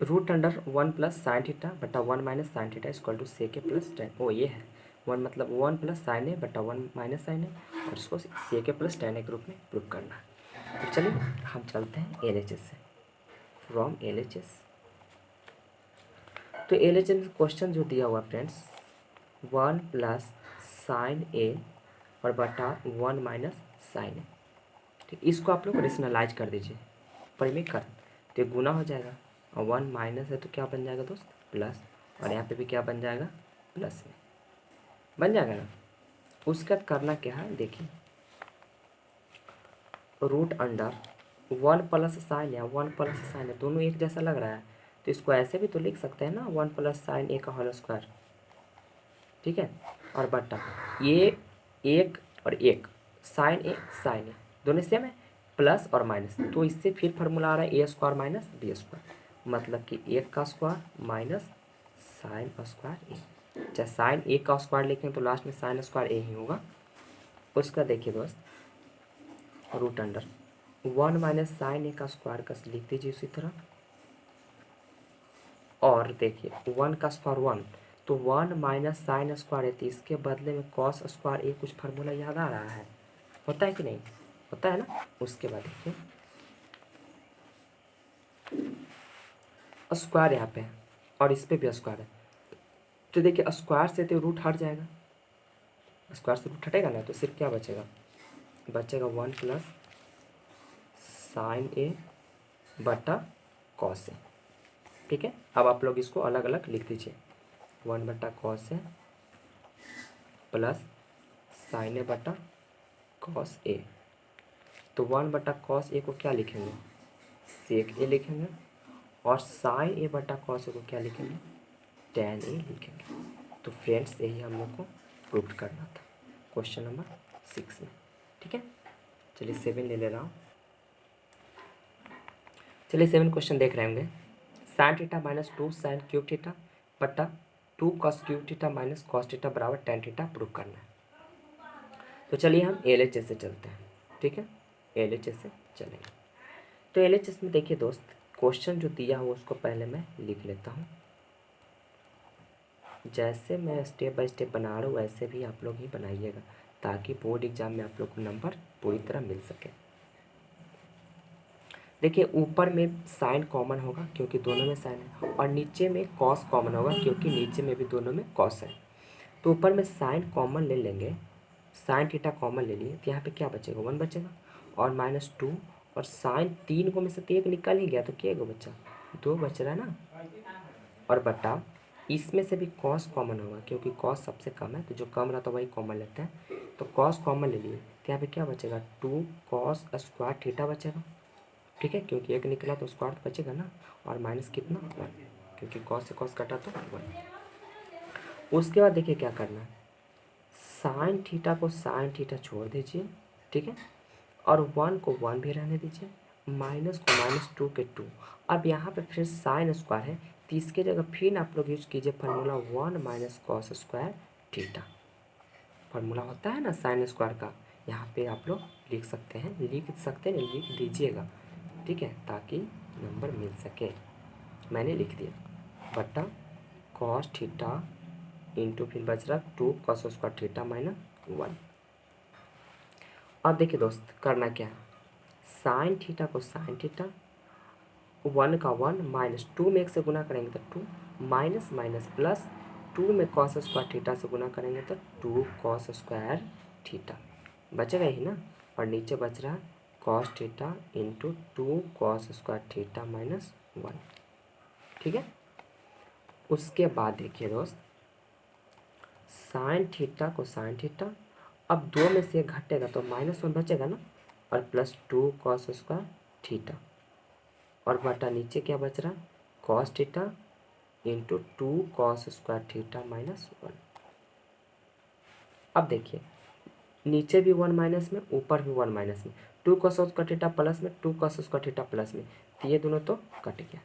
root under 1 plus sine theta बटा 1 minus sine theta equal to sec A plus ten. ओ ये है 1 मतलब 1 प्लस साइन ए बटा 1 माइनस साइन ए, और इसको सेक ए प्लस टेन ए के रूप में प्रूव करना है। तो चलिए हम चलते हैं LHS से, फ्रॉम LHS। तो LHS में क्वेश्चन जो दिया हुआ फ्रेंड्स 1 प्लस साइन ए और बटा 1 माइनस साइन ए, ठीक। इसको आप लोग रेशनलाइज कर दीजिए, परिमेय कर, तो ये गुना हो जाएगा, और 1 माइनस है तो क्या बन जाएगा दोस्त, प्लस, और यहाँ पे भी क्या बन जाएगा, प्लस में बन जाएगा ना। उसके बाद करना क्या है, देखिए रूट अंडर 1 प्लस साइन या 1 प्लस साइन है, दोनों एक जैसा लग रहा है, तो इसको ऐसे भी तो लिख सकते हैं ना, 1 प्लस साइन ए का होल स्क्वायर, ठीक है। और बटा ये एक और एक, साइन ए दोनों सेम है, प्लस और माइनस, तो इससे फिर फार्मूला आ रहा है A square minus B square, मतलब कि एक का स्क्वायर माइनस साइन स्क्वायर ए। चाहे साइन ए का स्क्वायर लिखें तो लास्ट में साइन स्क्वायर ए ही होगा। उसका देखिए दोस्त, रूट अंडर 1 माइनस साइन ए का स्क्वायर का लिख दीजिए उसी तरह, और देखिए 1 का स्क्वायर 1, तो 1 माइनस साइन स्क्वायर है, तो इसके बदले में कॉस स्क्वायर ए, कुछ फार्मूला याद आ रहा है, होता है कि नहीं, होता है ना। उसके बाद देखिए स्क्वायर यहाँ पे है और इस पे भी स्क्वायर है, तो देखिए स्क्वायर से तो रूट हट जाएगा, स्क्वायर से रूट हटेगा ना, तो सिर्फ क्या बचेगा, बचेगा 1 प्लस साइन ए बटा कॉस ए, ठीक है। अब आप लोग इसको अलग अलग लिख दीजिए, 1 बटा कॉस ए प्लस साइन ए बटा कॉस ए। तो 1 बटा कॉस ए को क्या लिखेंगे, सेक ए लिखेंगे, और साइन ए बटा कॉस ए को क्या लिखेंगे, टेन ए लिखेंगे। तो फ्रेंड्स यही हम लोग को प्रूव करना था क्वेश्चन नंबर 6 में, ठीक है। चलिए 7 ले ले रहा हूँ। चलिए 7 क्वेश्चन देख रहे होंगे, sign theta minus 2 sine cube theta बटा 2 cos cube theta minus cos theta बराबर टेन थीटा प्रूव करना है। तो चलिए हम LHS से चलते हैं, ठीक है, LHS से चलेंगे। तो LHS में देखिए दोस्त, क्वेश्चन जो दिया हुआ उसको पहले मैं लिख लेता हूँ, जैसे मैं स्टेप बाय स्टेप बना रहा हूँ वैसे भी आप लोग ही बनाइएगा, ताकि बोर्ड एग्जाम में आप लोग को नंबर पूरी तरह मिल सके। देखिए ऊपर में साइन कॉमन होगा क्योंकि दोनों में साइन है, और नीचे में कॉस कॉमन होगा क्योंकि नीचे में भी दोनों में कॉस है। तो ऊपर में साइन कॉमन ले लेंगे, साइन थीटा कॉमन ले लिए, तो यहाँ पे क्या बचेगा, 1 बचेगा, और माइनस 2, और साइन 3 को में से तो एक निकल ही गया, तो क्या बचा, 2 बच रहा है ना, और बटा इसमें से भी कॉस कॉमन होगा क्योंकि कॉस सबसे कम है, तो जो कम रहता है वही कॉमन लेते हैं, तो कॉस कॉमन ले लिए, तो यहाँ पे क्या बचेगा, 2 कॉस स्क्वायर थीटा बचेगा, ठीक है, क्योंकि एक निकला तो स्क्वायर तो बचेगा ना, और माइनस कितना 1, क्योंकि कॉस से कॉस कटा तो 1। उसके बाद देखिए क्या करना है, साइन थीटा को साइन थीटा छोड़ दीजिए, ठीक है, और 1 को 1 भी रहने दीजिए, माइनस को माइनस 2 के 2। अब यहाँ पे फिर साइन स्क्वायर है, तो इसके जगह फिर आप लोग यूज कीजिए formula 1 minus cos square theta, formula होता है ना साइन स्क्वायर का, यहाँ पे आप लोग लिख सकते हैं, लिख दीजिएगा, ठीक है, ताकि नंबर मिल सके। मैंने लिख दिया बटा कॉस थीटा इंटू फिर बच रहा 2 कॉस स्क्वायर थीटा माइनस 1। अब देखिए दोस्त करना क्या है, साइन थीटा को साइन थीटा, 1 का 1 माइनस 2 में 1 से गुना करेंगे तो 2, माइनस माइनस प्लस 2 में कॉस स्क्वायर थीटा से गुना करेंगे तो 2 कॉस स्क्वायर थीटा, बचेगा ही ना, और नीचे बच रहा है cos theta into 2 cos square theta minus 1। ठीक है, उसके बाद देखिए दोस्त, साइन थीटा को साइन थीटा, अब दो में से एक घटेगा तो -1 बचेगा ना, और प्लस 2 कॉस स्क्वायर थीटा, और बटा नीचे क्या बच रहा है cos theta into 2 cos square theta minus 1। अब देखिए नीचे भी 1 माइनस में, ऊपर भी 1 माइनस में, 2 कॉस स्क्वायर थीटा प्लस में, 2 कॉस स्क्वायर थीटा प्लस में, तो ये दोनों तो कट गया।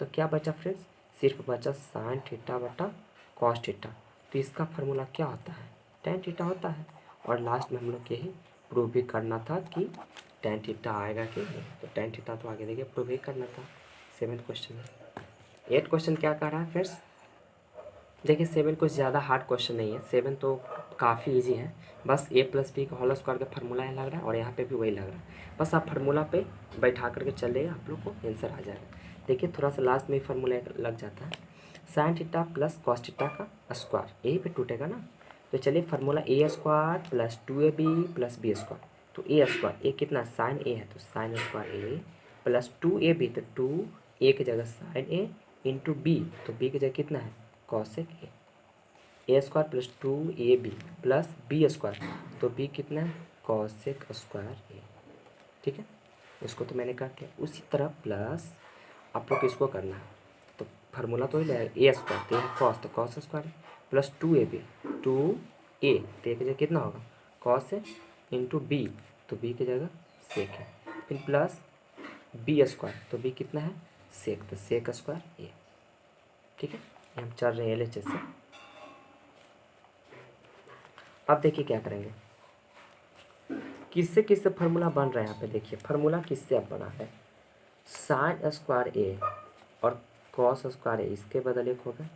तो क्या बचा फ्रेंड्स, सिर्फ बचा साइन थीटा बटा कॉस थीटा। तो इसका फार्मूला क्या होता है, टेन थीटा होता है। और लास्ट में हम लोग यही प्रूव भी करना था कि टेन थीटा आएगा कि नहीं। तो टेन थीटा तो आगे देखिए प्रूव ही करना था। 7th क्वेश्चन में 8th क्वेश्चन क्या कर रहा है फ्रेंड्स, देखिए 7 कुछ ज़्यादा हार्ड क्वेश्चन नहीं है, 7 तो काफ़ी इजी है। बस a प्लस बी का होल स्क्वायर का फार्मूला है लग रहा है, और यहाँ पे भी वही लग रहा है। बस आप फार्मूला पे बैठा करके चले, आप लोग को आंसर आ जाएगा। देखिए थोड़ा सा लास्ट में फार्मूला लग जाता है, sine theta plus cos theta का स्क्वायर, यही पे टूटेगा ना। तो चलिए formula A square plus 2ab plus B square. तो ए स्क्वायर, ए कितना साइन ए है, तो sine square A plus 2ab, तो 2 a की जगह साइन ए इंटू बी, तो बी की जगह कितना है cosec A square plus 2ab plus B square, तो बी कितना है कॉसेक स्क्वायर ए। ठीक है, इसको तो मैंने कहा किया। उसी तरह प्लस आप लोग इसको करना है, तो फार्मूला तो ही लगेगा ए स्क्वायर, तो है कॉस, तो cos square plus 2ab, 2a तो एक जगह कितना होगा कॉस है इंटू बी, तो बी की जगह सेक है, फिर प्लस बी स्क्वायर, तो बी कितना है सेक, तो सेक स्क्वायर ए। ठीक है, ये हम चल रहे हैं LHS से। अब देखिए क्या करेंगे, किससे किससे फार्मूला बन रहा है यहाँ पे, देखिए फार्मूला किससे अब बना है, साइन स्क्वायर ए और कॉस स्क्वायर ए, इसके बदले एक हो गए।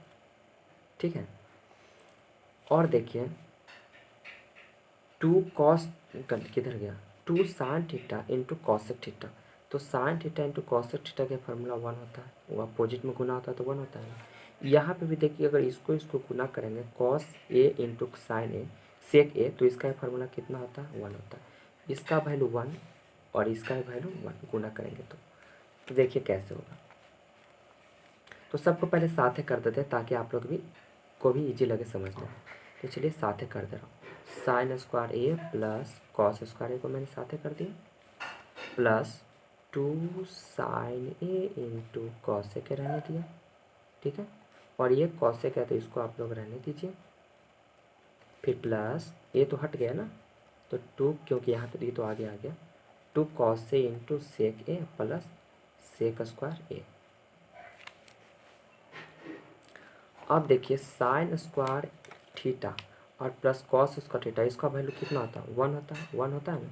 ठीक है, और देखिए 2 कॉस किधर गया, 2 sine theta into cosec theta, तो sine theta into cosec theta का फार्मूला 1 होता है, वो अपोजिट में गुना होता है तो 1 होता है ना। यहाँ पे भी देखिए अगर इसको गुना करेंगे कॉस ए इंटू साइन ए सेक ए, तो इसका फार्मूला कितना होता है 1 होता है, इसका वैल्यू 1 और इसका वैल्यू 1 गुना करेंगे तो देखिए कैसे होगा। तो सबको पहले साथ कर देते हैं ताकि आप लोग भी को भी इजी लगे समझना। तो चलिए साथ कर दे रहा हूँ, sign square A plus cos square ए को मैंने साथ कर दिया, plus 2 sign A into cosec के रहने दिया। ठीक है, और ये कॉसेक है तो इसको आप लोग रहने दीजिए, फिर प्लस ए तो हट गया ना, तो 2 क्योंकि यहाँ तो ये तो आगे आ गया, 2 cos A into sec A plus sec square ए। अब देखिए साइन स्क्वायर थीटा और प्लस कॉस स्क्वायर थीटा, इसका वैल्यू कितना होता है 1 होता है, 1 होता है ना।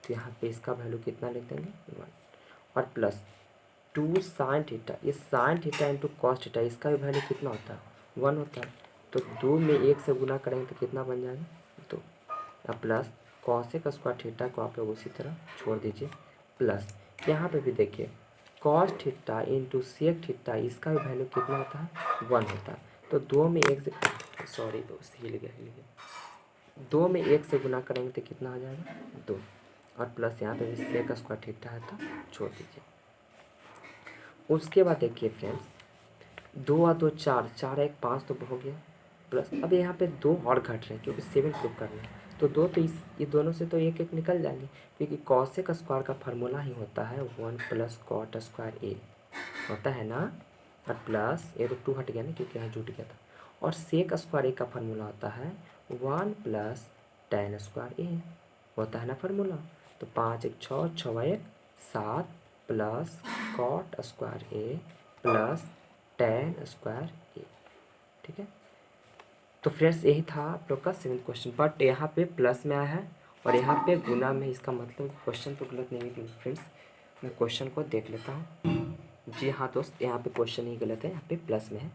तो यहाँ पे इसका वैल्यू कितना लिख देंगे 1, और प्लस 2 साइन थीटा, ये sign theta into cos theta, इसका भी वैल्यू कितना होता है 1 होता है। तो 2 में 1 से गुना करेंगे तो कितना बन जाएगा 2, अब प्लस कॉसेक स्क्वायर थीटा को आप लोग उसी तरह छोड़ दीजिए, प्लस यहाँ पे भी देखिए cos theta into sec theta, इसका भी वैल्यू कितना होता है 1 होता है। तो 2 में 1 से सॉरी दोस्त हिल गया 2 में 1 से गुना करेंगे तो कितना आ जाएगा 2, और प्लस यहाँ पे भी सेक स्क्वायर थीटा है तो छोड़ दीजिए। उसके बाद देखिए फ्रेंड्स 2 और 2 4, 4 1 5 तो हो गया, प्लस अब यहाँ पे 2 और घट रहे हैं क्योंकि 7 प्रूव करना है, तो 2 तो ये दोनों से तो एक एक निकल जाएंगे, क्योंकि कॉसेक स्क्वायर का फार्मूला ही होता है 1 प्लस कॉट स्क्वायर ए होता है ना, और प्लस ये तो 2 हट गया ना क्योंकि यहाँ जुट गया था, और सेक स्क्वायर ए का फार्मूला होता है 1 प्लस टेन स्क्वायर ए होता है ना फार्मूला। तो 5 1 6, 6 1 7 plus cot square A plus tan square A. ठीक है, तो फ्रेंड्स यही था आप लोग का 7th क्वेश्चन, बट यहाँ पे प्लस में आया है और यहाँ पे गुना में, इसका मतलब क्वेश्चन तो गलत नहीं है फ्रेंड्स। मैं क्वेश्चन को देख लेता हूँ। जी हाँ दोस्त, यहाँ पे क्वेश्चन ही गलत है, यहाँ पे प्लस में है,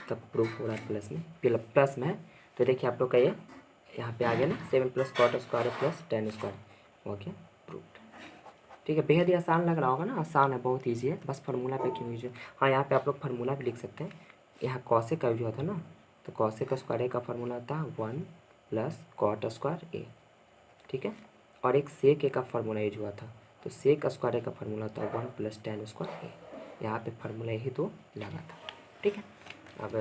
तब प्रूफ हो रहा है प्लस में, प्लस में है। तो देखिए आप लोग का ये यहाँ पे आ गया ना 7 plus cot square plus tan square हो गया प्रूफ। ठीक है, बेहद ही आसान लग रहा होगा ना, आसान है, बहुत ईजी है, बस फार्मूला पे क्यों यूज है। हाँ, यहाँ पे आप लोग फार्मूला भी लिख सकते हैं, यहाँ कॉसेक का यूज होता है ना, तो कॉसेक स्क्वायर ए का फार्मूला था 1 प्लस कॉट स्क्वायर ए। ठीक है। और एक सेक ए का फार्मूला यूज हुआ था, तो सेक स्क्वायर ए का फार्मूला था 1 + tan स्क्वायर ए। यहाँ पे फार्मूला यही दो लगा था, ठीक है। अब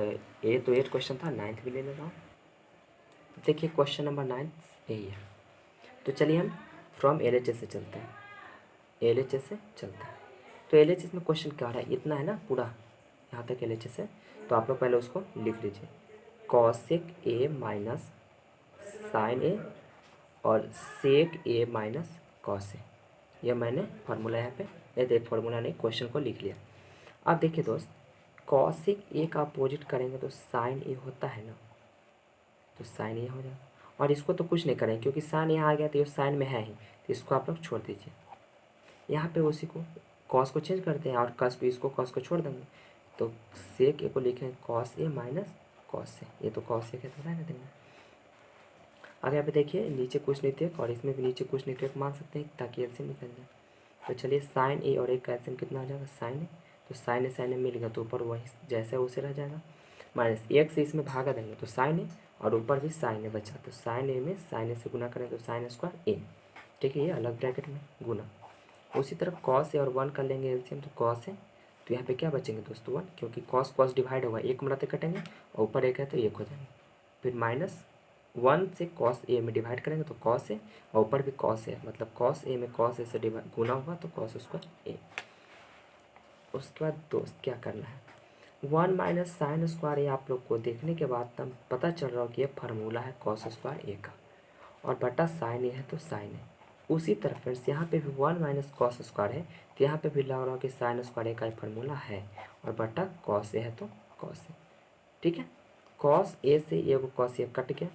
ये तो 8 क्वेश्चन था, 9th भी ले ले रहा हूँ। देखिए क्वेश्चन नंबर 9 यही है। तो चलिए हम फ्रॉम LHS से चलते हैं, LHS से चलते हैं। तो LHS में क्वेश्चन क्या आ रहा है, इतना है ना पूरा, यहाँ तक LHS है। तो आप लोग पहले उसको लिख लीजिए, कॉसेक ए माइनस साइन ए और सेक ए माइनस कॉस ए। यह मैंने फार्मूला यहाँ पे, ये फार्मूला नहीं, क्वेश्चन को लिख लिया। अब देखिए दोस्त, कॉसेक ए का अपोजिट करेंगे तो साइन ए होता है ना, तो साइन ए हो जाएगा। और इसको तो कुछ नहीं करेंगे क्योंकि साइन यहाँ आ गया, तो ये साइन में है ही, तो इसको आप लोग छोड़ दीजिए। यहाँ पे उसी को कॉस को चेंज करते हैं और कॉस को, इसको कॉस को छोड़ देंगे। तो सेक ए को लिखेंगे cos A minus cos A, ये तो कॉस ए के तो रहने देंगे। अब यहाँ पे देखिए नीचे कुछ नहीं थे और इसमें भी नीचे कुछ नहीं थे, मान सकते हैं ताकि एलसीएम निकल जाए। तो चलिए साइन ए और एक का एलसीएम कितना आ जाएगा, साइन ए। तो साइन ए मिल गया, तो ऊपर वही जैसे उसे रह जाएगा, माइनस एक से इसमें भागा देंगे तो साइन ए, और ऊपर भी साइन ए बचा, तो साइन ए में साइन ए से गुना करें तो साइन स्क्वायर ए, ठीक है, ये अलग ब्रैकेट में गुना। उसी तरह कॉस ए और 1 कर लेंगे एलसीएम, तो कॉस ए, तो यहाँ पे क्या बचेंगे दोस्तों 1, क्योंकि कॉस कॉस डिवाइड होगा, एक मिलाते कटेंगे और ऊपर एक है तो एक हो जाएंगे। फिर माइनस 1 से कॉस ए में डिवाइड करेंगे तो कॉस ए, और ऊपर भी कॉस ए, मतलब कॉस ए में कॉस ए से डिवाइड गुना हुआ तो कॉस स्क्वायर ए। उसके बाद दोस्त क्या करना है, 1 माइनस साइन स्क्वायर ए आप लोग को देखने के बाद तब पता चल रहा हो कि ये फार्मूला है कॉस स्क्वायर ए का, और बटा साइन ए है तो साइन ए। उसी तरह फ्रेंड्स यहाँ पे भी 1 माइनस कॉस स्क्वायर है, तो यहाँ पे भी लग रहा हो कि साइन स्क्वायर ए का ही फार्मूला है, और बटा कॉस ए है तो कॉस ए, ठीक है। कॉस ए से ए को कॉस ए कट गया,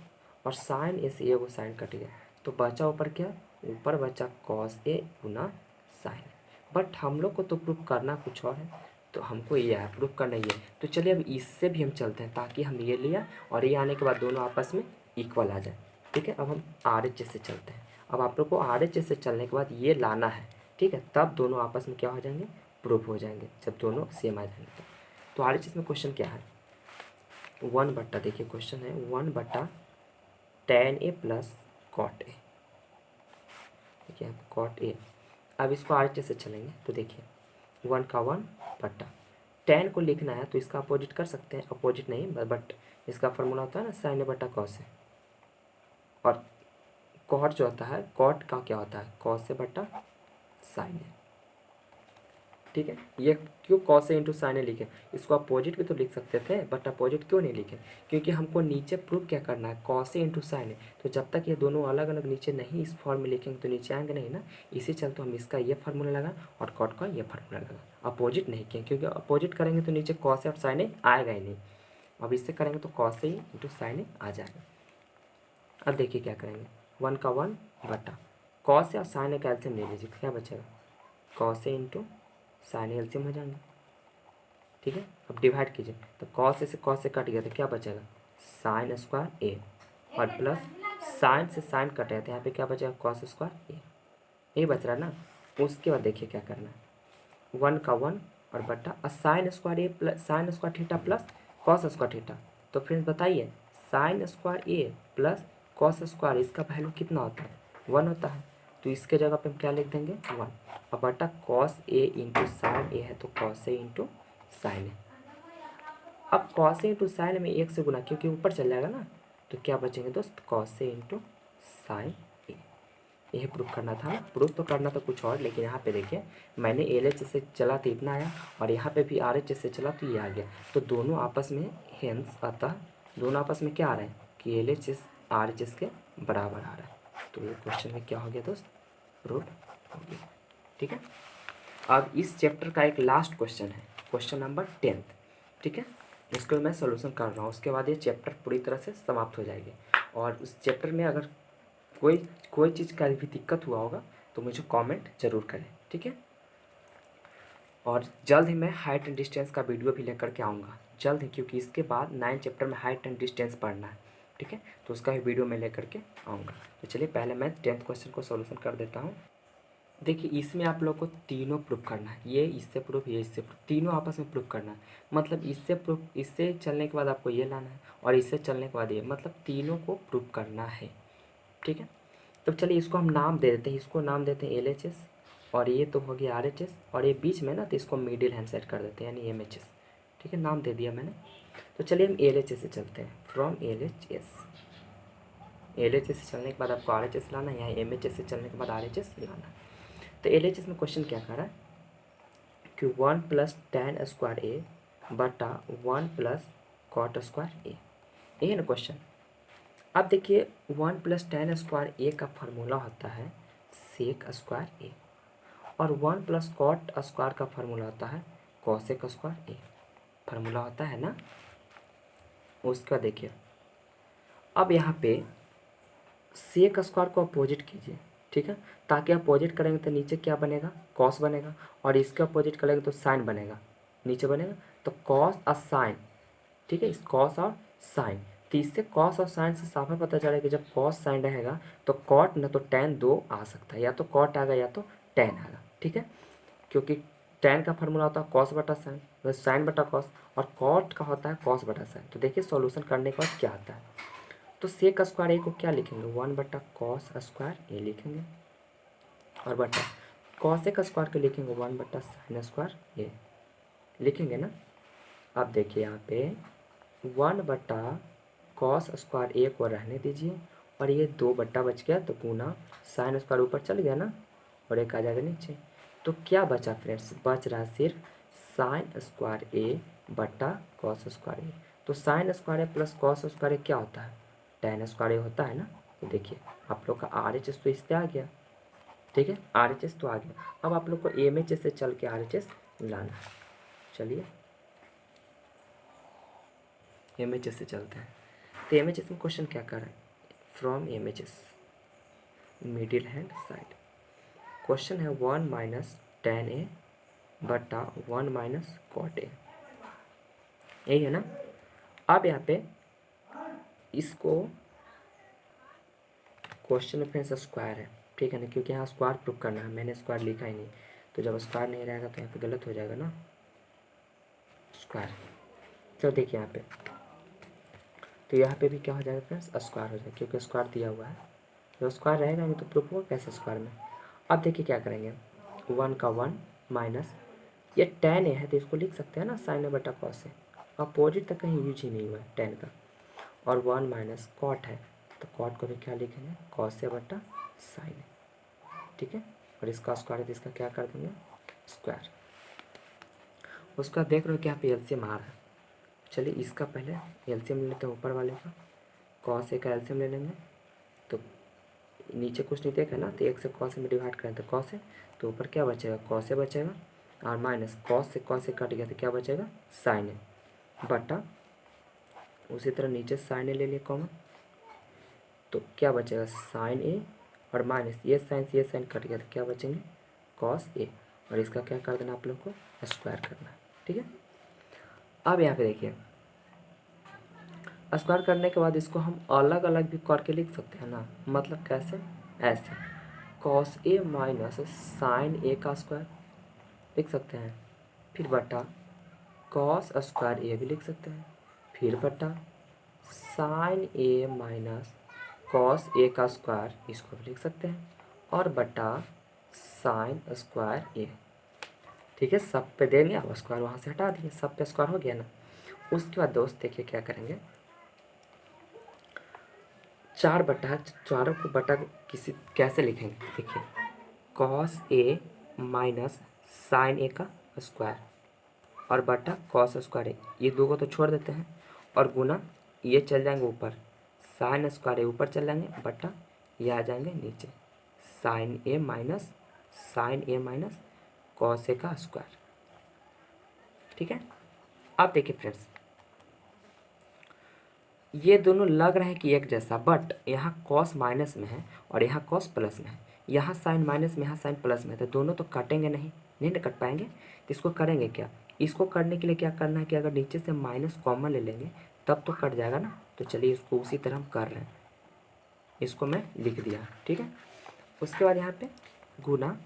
और साइन ए से ए को साइन कट गया, तो बचा ऊपर क्या, ऊपर बचा कॉस ए गुना साइन। बट हम लोग को तो प्रूफ करना कुछ और है, तो हमको ये है प्रूफ करना ये। तो चलिए अब इससे भी हम चलते हैं, ताकि हम ये लिया और ये आने के बाद दोनों आपस में इक्वल आ जाए, ठीक है। अब हम RHS से चलते हैं। अब आप लोग को RHS से चलने के बाद ये लाना है, ठीक है, तब दोनों आपस में क्या हो जाएंगे, प्रूफ हो जाएंगे, जब दोनों सेम आ जाएंगे। तो RHS में क्वेश्चन क्या है, 1 बट्टा, देखिए क्वेश्चन है 1 बट्टा tan A plus cot A, देखिए कॉट ए। अब इसको RHS से चलेंगे तो देखिए 1 का 1 बट्टा tan को लिखना है तो इसका अपोजिट कर सकते हैं, अपोजिट नहीं बट इसका फार्मूला होता है ना साइन ए बट्टा कॉस ए, और कॉट जो होता है, कॉट का क्या होता है, कॉस ए बट्टा साइन ए, ठीक है। ये क्यों कॉस ए इंटू साइन ए लिखे, इसको अपोजिट भी तो लिख सकते थे, बट अपोजिट क्यों नहीं लिखे, क्योंकि हमको नीचे प्रूफ क्या करना है, कॉस ए इंटू साइन ए। तो जब तक ये दोनों अलग अलग नीचे नहीं इस फॉर्म में लिखेंगे तो नीचे आएंगे नहीं ना, इसी चलते हम इसका ये फार्मूला लगा और कॉट का ये फार्मूला लगा, अपोजिट नहीं किए, क्योंकि अपोजिट करेंगे तो नीचे कॉस ए और साइन ए आएगा ही नहीं। अब इससे करेंगे तो कॉस ए इंटू साइन ए आ जाएगा। अब देखिए क्या करेंगे, 1 का 1 बटा कॉस ए और साइन ए का एलसीएम ले लीजिए, क्या बचेगा, cos A into sine A LCM हो जाएंगे, ठीक है। अब डिवाइड कीजिए तो कॉस ए से कॉस से कट गया तो क्या बचेगा, साइन स्क्वायर ए, और प्लस साइन से साइन कट गया तो यहाँ पे क्या बचेगा, कॉस स्क्वायर ए, यही बच रहा है ना। उसके बाद देखिए क्या करना है, 1 का 1 और बट्टा sine square A plus sine square theta plus cos square theta. तो फ्रेंड्स बताइए, sine square A plus cos square, इसका वैल्यू कितना होता है, 1 होता है, तो इसके जगह पे हम क्या लिख देंगे 1, और बटा कॉस ए इंटू साइन ए है तो कॉस ए इंटू साइन ए। अब कॉस ए इंटू साइन में 1 से गुना, क्योंकि ऊपर चल जाएगा ना, तो क्या बचेंगे दोस्त, कॉस ए इंटू साइन ए। यही प्रूफ करना था, प्रूफ तो करना था कुछ और, लेकिन यहाँ पे देखिए मैंने LHS से चला तो इतना आया, और यहाँ पे भी RHS से चला तो ये आ गया, तो दोनों आपस में हेंस अतः दोनों आपस में क्या आ रहा है कि LHS RHS के बराबर आ रहा है। तो ये क्वेश्चन में क्या हो गया दोस्त, प्रूफ हो गया, ठीक है। अब इस चैप्टर का एक लास्ट क्वेश्चन है, क्वेश्चन नंबर 10, ठीक है, इसको मैं सोल्यूशन कर रहा हूँ, उसके बाद ये चैप्टर पूरी तरह से समाप्त हो जाएगी। और उस चैप्टर में अगर कोई चीज़ का भी दिक्कत हुआ होगा तो मुझे कमेंट जरूर करें, ठीक है। और जल्द ही मैं हाइट एंड डिस्टेंस का वीडियो भी लेकर के आऊँगा, जल्द ही, क्योंकि इसके बाद 9 चैप्टर में हाइट एंड डिस्टेंस पढ़ना है, ठीक है, तो उसका भी वीडियो मैं लेकर के आऊँगा। तो चलिए पहले मैं 10th क्वेश्चन को सोल्यूशन कर देता हूँ। देखिए इसमें आप लोग को तीनों प्रूफ करना है, ये इससे प्रूफ, ये इससे प्रूफ, तीनों आपस में प्रूफ करना है। मतलब इससे प्रूफ, इससे चलने के बाद आपको ये लाना है, और इससे चलने के बाद ये, मतलब तीनों को प्रूफ करना है, ठीक है। तो चलिए इसको हम नाम दे देते हैं, इसको नाम देते हैं LHS, और ये तो हो गया RHS, और ये बीच में ना तो इसको मिडिल हैंड सेट कर देते हैं यानी MHS। ठीक है, नाम दे दिया मैंने। तो चलिए हम LHS से चलते हैं, फ्रॉम LHS से चलने के बाद आपको RHS लाना है, यहाँ MHS से चलने के बाद RHS लाना है। तो LHS में क्वेश्चन क्या कर रहा है कि 1 + tan स्क्वायर A बटा 1 + cot स्क्वायर A, यही है ना क्वेश्चन। अब देखिए 1 + tan स्क्वायर A का फार्मूला होता है सेक स्क्वायर A, और 1 + cot स्क्वायर का फार्मूला होता है कोसेक स्क्वायर A, फार्मूला होता है ना। उसका देखिए अब यहाँ पे सेक स्क्वायर को अपोजिट कीजिए, ठीक है, ताकि अपोजिट करेंगे तो नीचे क्या बनेगा, कॉस बनेगा, और इसके अपोजिट करेंगे तो साइन बनेगा, नीचे बनेगा तो कॉस और साइन। ठीक है, इस कॉस और साइन, तो इससे कॉस और साइन से साफ पता चलेगा कि जब कॉस साइन रहेगा तो कॉट न तो टैन दो आ सकता है, या तो कॉट आएगा या तो टैन आएगा। ठीक है, क्योंकि टैन का फार्मूला होता है कॉस बटा साइन, वैसे साइन बटा कॉस, और कॉट का होता है कॉस बटा साइन। तो देखिए सॉल्यूशन करने के बाद क्या आता है, तो सेक स्क्वायर ए को क्या लिखेंगे, 1 बटा कॉस स्क्वायर ए लिखेंगे, और बटा कॉसेक स्क्वायर को लिखेंगे 1 बटा साइन स्क्वायर ए लिखेंगे ना। अब देखिए यहाँ पे 1 बटा कॉस स्क्वायर ए को रहने दीजिए, और ये 2 बट्टा बच गया तो गुना साइन स्क्वायर ऊपर चल गया ना, और एक आ जाएगा नीचे। तो क्या बचा फ्रेंड्स, बच रहा सिर्फ साइन स्क्वायर ए बटा कॉस स्क्वायर ए। तो sine square A plus cos square ए क्या होता है, टैन स्क्वायर ए होता है ना। तो देखिए आप लोग का RHS तो इससे आ गया, ठीक है, RHS तो आ गया। अब आप लोग को MHS से चल के RHS लाना है। चलिए MHS से चलते हैं। तो MHS में क्वेश्चन क्या कर रहा है, from MHS middle hand side, question है 1 - tan A बटा 1 - cot A, यही है ना। अब यहाँ पे इसको क्वेश्चन में फ्रेंड्स स्क्वायर है, ठीक है ना, क्योंकि यहाँ स्क्वायर प्रूफ करना है, मैंने स्क्वायर लिखा ही नहीं, तो जब स्क्वायर नहीं रहेगा तो यहाँ पे गलत हो जाएगा ना स्क्वायर। तो देखिए यहाँ पे, तो यहाँ पे भी क्या हो जाएगा फ्रेंड्स, स्क्वायर हो जाएगा, क्योंकि स्क्वायर दिया हुआ है, जब स्क्वायर रहेगा नहीं तो प्रूफ होगा कैसे स्क्वायर में। अब देखिए क्या करेंगे, 1 का 1 माइनस, ये tan है तो इसको लिख सकते हैं ना साइन बटा कॉस है, अपोजिट तक कहीं यूज ही नहीं हुआ है tan का, और 1 माइनस कॉट है तो कॉट को भी क्या लिखेंगे, कॉस से बटा साइन, ठीक है, और इसका स्क्वायर है तो इसका क्या कर देंगे स्क्वायर। उसका देख रहे हो कि यहाँ पे एलसीएम आ रहा है, चलिए इसका पहले एलसीएम ले लेते हैं, ऊपर वाले का कॉस ए का एलसीएम ले लेंगे, तो नीचे कुछ नहीं देखा ना, तो एक से कॉस में डिवाइड करें तो कॉस है, तो ऊपर क्या बचेगा कॉस ए बचेगा, और माइनस कॉस से कट गया तो क्या बचेगा साइन ए, बटा उसी तरह नीचे साइन ए ले लिए कॉमन, तो क्या बचेगा साइन ए, और माइनस ये साइन से ये साइन कट गया तो क्या बचेंगे कॉस ए, और इसका क्या कर देना आप लोग को स्क्वायर करना है, ठीक है। अब यहाँ पे देखिए स्क्वायर करने के बाद इसको हम अलग अलग भी करके लिख सकते हैं ना, मतलब कैसे, ऐसे कॉस ए माइनस साइन ए का स्क्वायर लिख सकते हैं, फिर बटा कॉस स्क्वायर ए भी लिख सकते हैं, फिर बटा sign A minus cos A का स्क्वायर इसको भी लिख सकते हैं, और बटा साइन स्क्वायर ए, ठीक है, सब पे देंगे, अब स्क्वायर वहाँ से हटा दिए, सब पे स्क्वायर हो गया ना। उसके बाद दोस्त देखिए क्या करेंगे, 4 बटा, चारों को बटा किसी कैसे लिखेंगे, देखिए कॉस ए माइनस साइन ए का स्क्वायर, और बटा कॉस स्क्वायर ए, ये दो को तो छोड़ देते हैं, और गुना ये चल जाएंगे ऊपर, साइन स्क्वायर ए ऊपर चल जाएंगे, बटा ये आ जाएंगे नीचे, sign A minus cos A का स्क्वायर, ठीक है। अब देखिए फ्रेंड्स ये दोनों लग रहे हैं कि एक जैसा, बट यहाँ कॉस माइनस में है और यहाँ कॉस प्लस में है, यहाँ साइन माइनस में, यहाँ साइन प्लस में है, तो दोनों तो काटेंगे नहीं ना कट पाएंगे, तो इसको करेंगे क्या, इसको करने के लिए क्या करना है कि अगर नीचे से माइनस कॉमन ले लेंगे तब तो कट जाएगा ना। तो चलिए इसको उसी तरह हम कर रहे हैं, इसको मैं लिख दिया, ठीक है। उसके बाद यहाँ पे गुना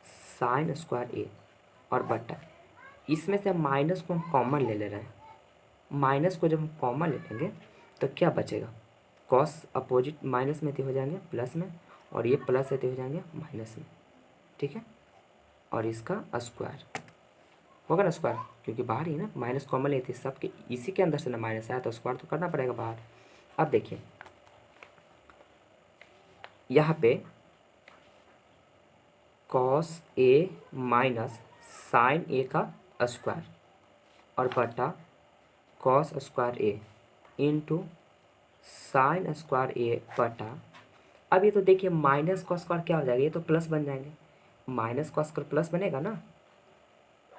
साइन स्क्वायर ए, और बटा इसमें से माइनस को हम कॉमन ले रहे हैं, माइनस को जब हम कॉमन ले लेंगे तो क्या बचेगा, कॉस अपोजिट माइनस में हो जाएंगे प्लस में, और ये प्लस है तो हो जाएंगे माइनस में, ठीक है। और इसका स्क्वायर होगा ना स्क्वायर, क्योंकि बाहर ही ना माइनस कॉमन लेते सबके, इसी के अंदर से ना माइनस आया तो स्क्वायर तो करना पड़ेगा बाहर। अब देखिए यहाँ पे कॉस ए माइनस साइन ए का स्क्वायर और बटा कॉस स्क्वायर ए इंटू साइन स्क्वायर ए बटा, अब ये तो देखिए माइनस का स्क्वायर क्या हो जाएगा, ये तो प्लस बन जाएंगे, माइनस का स्क्वायर प्लस बनेगा ना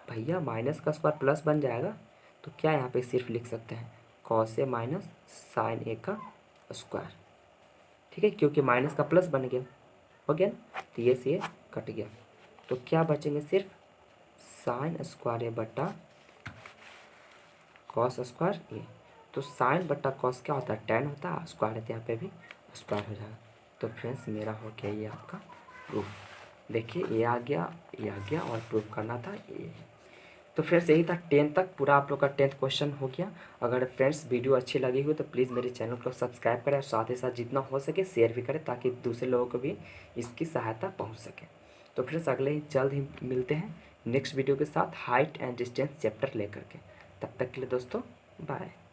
भैया, माइनस का स्क्वायर प्लस बन जाएगा। तो क्या यहाँ पे सिर्फ लिख सकते हैं कॉस ए माइनस साइन ए का स्क्वायर, ठीक है, क्योंकि माइनस का प्लस बन गया, हो गया ना, तो ये से ये कट गया, तो क्या बचेंगे सिर्फ साइन स्क्वायर ए बटा कॉस स्क्वायर ए। तो साइन बट्टा कॉस क्या होता है, टेन होता है, स्क्वायर है तो यहाँ पे भी स्क्वायर हो जाएगा। तो फ्रेंड्स मेरा हो गया ये आपका प्रूफ, देखिए ये आ गया, ये आ गया, और प्रूफ करना था ये। तो फ्रेंड्स यही था 10 तक पूरा आप लोग का 10th क्वेश्चन हो गया। अगर फ्रेंड्स वीडियो अच्छी लगी हो तो प्लीज़ मेरे चैनल को सब्सक्राइब करें और साथ ही साथ जितना हो सके शेयर भी करें, ताकि दूसरे लोगों को भी इसकी सहायता पहुँच सके। तो फ्रेंड्स अगले ही जल्द ही मिलते हैं नेक्स्ट वीडियो के साथ हाइट एंड डिस्टेंस चैप्टर लेकर के। तब तक के लिए दोस्तों बाय।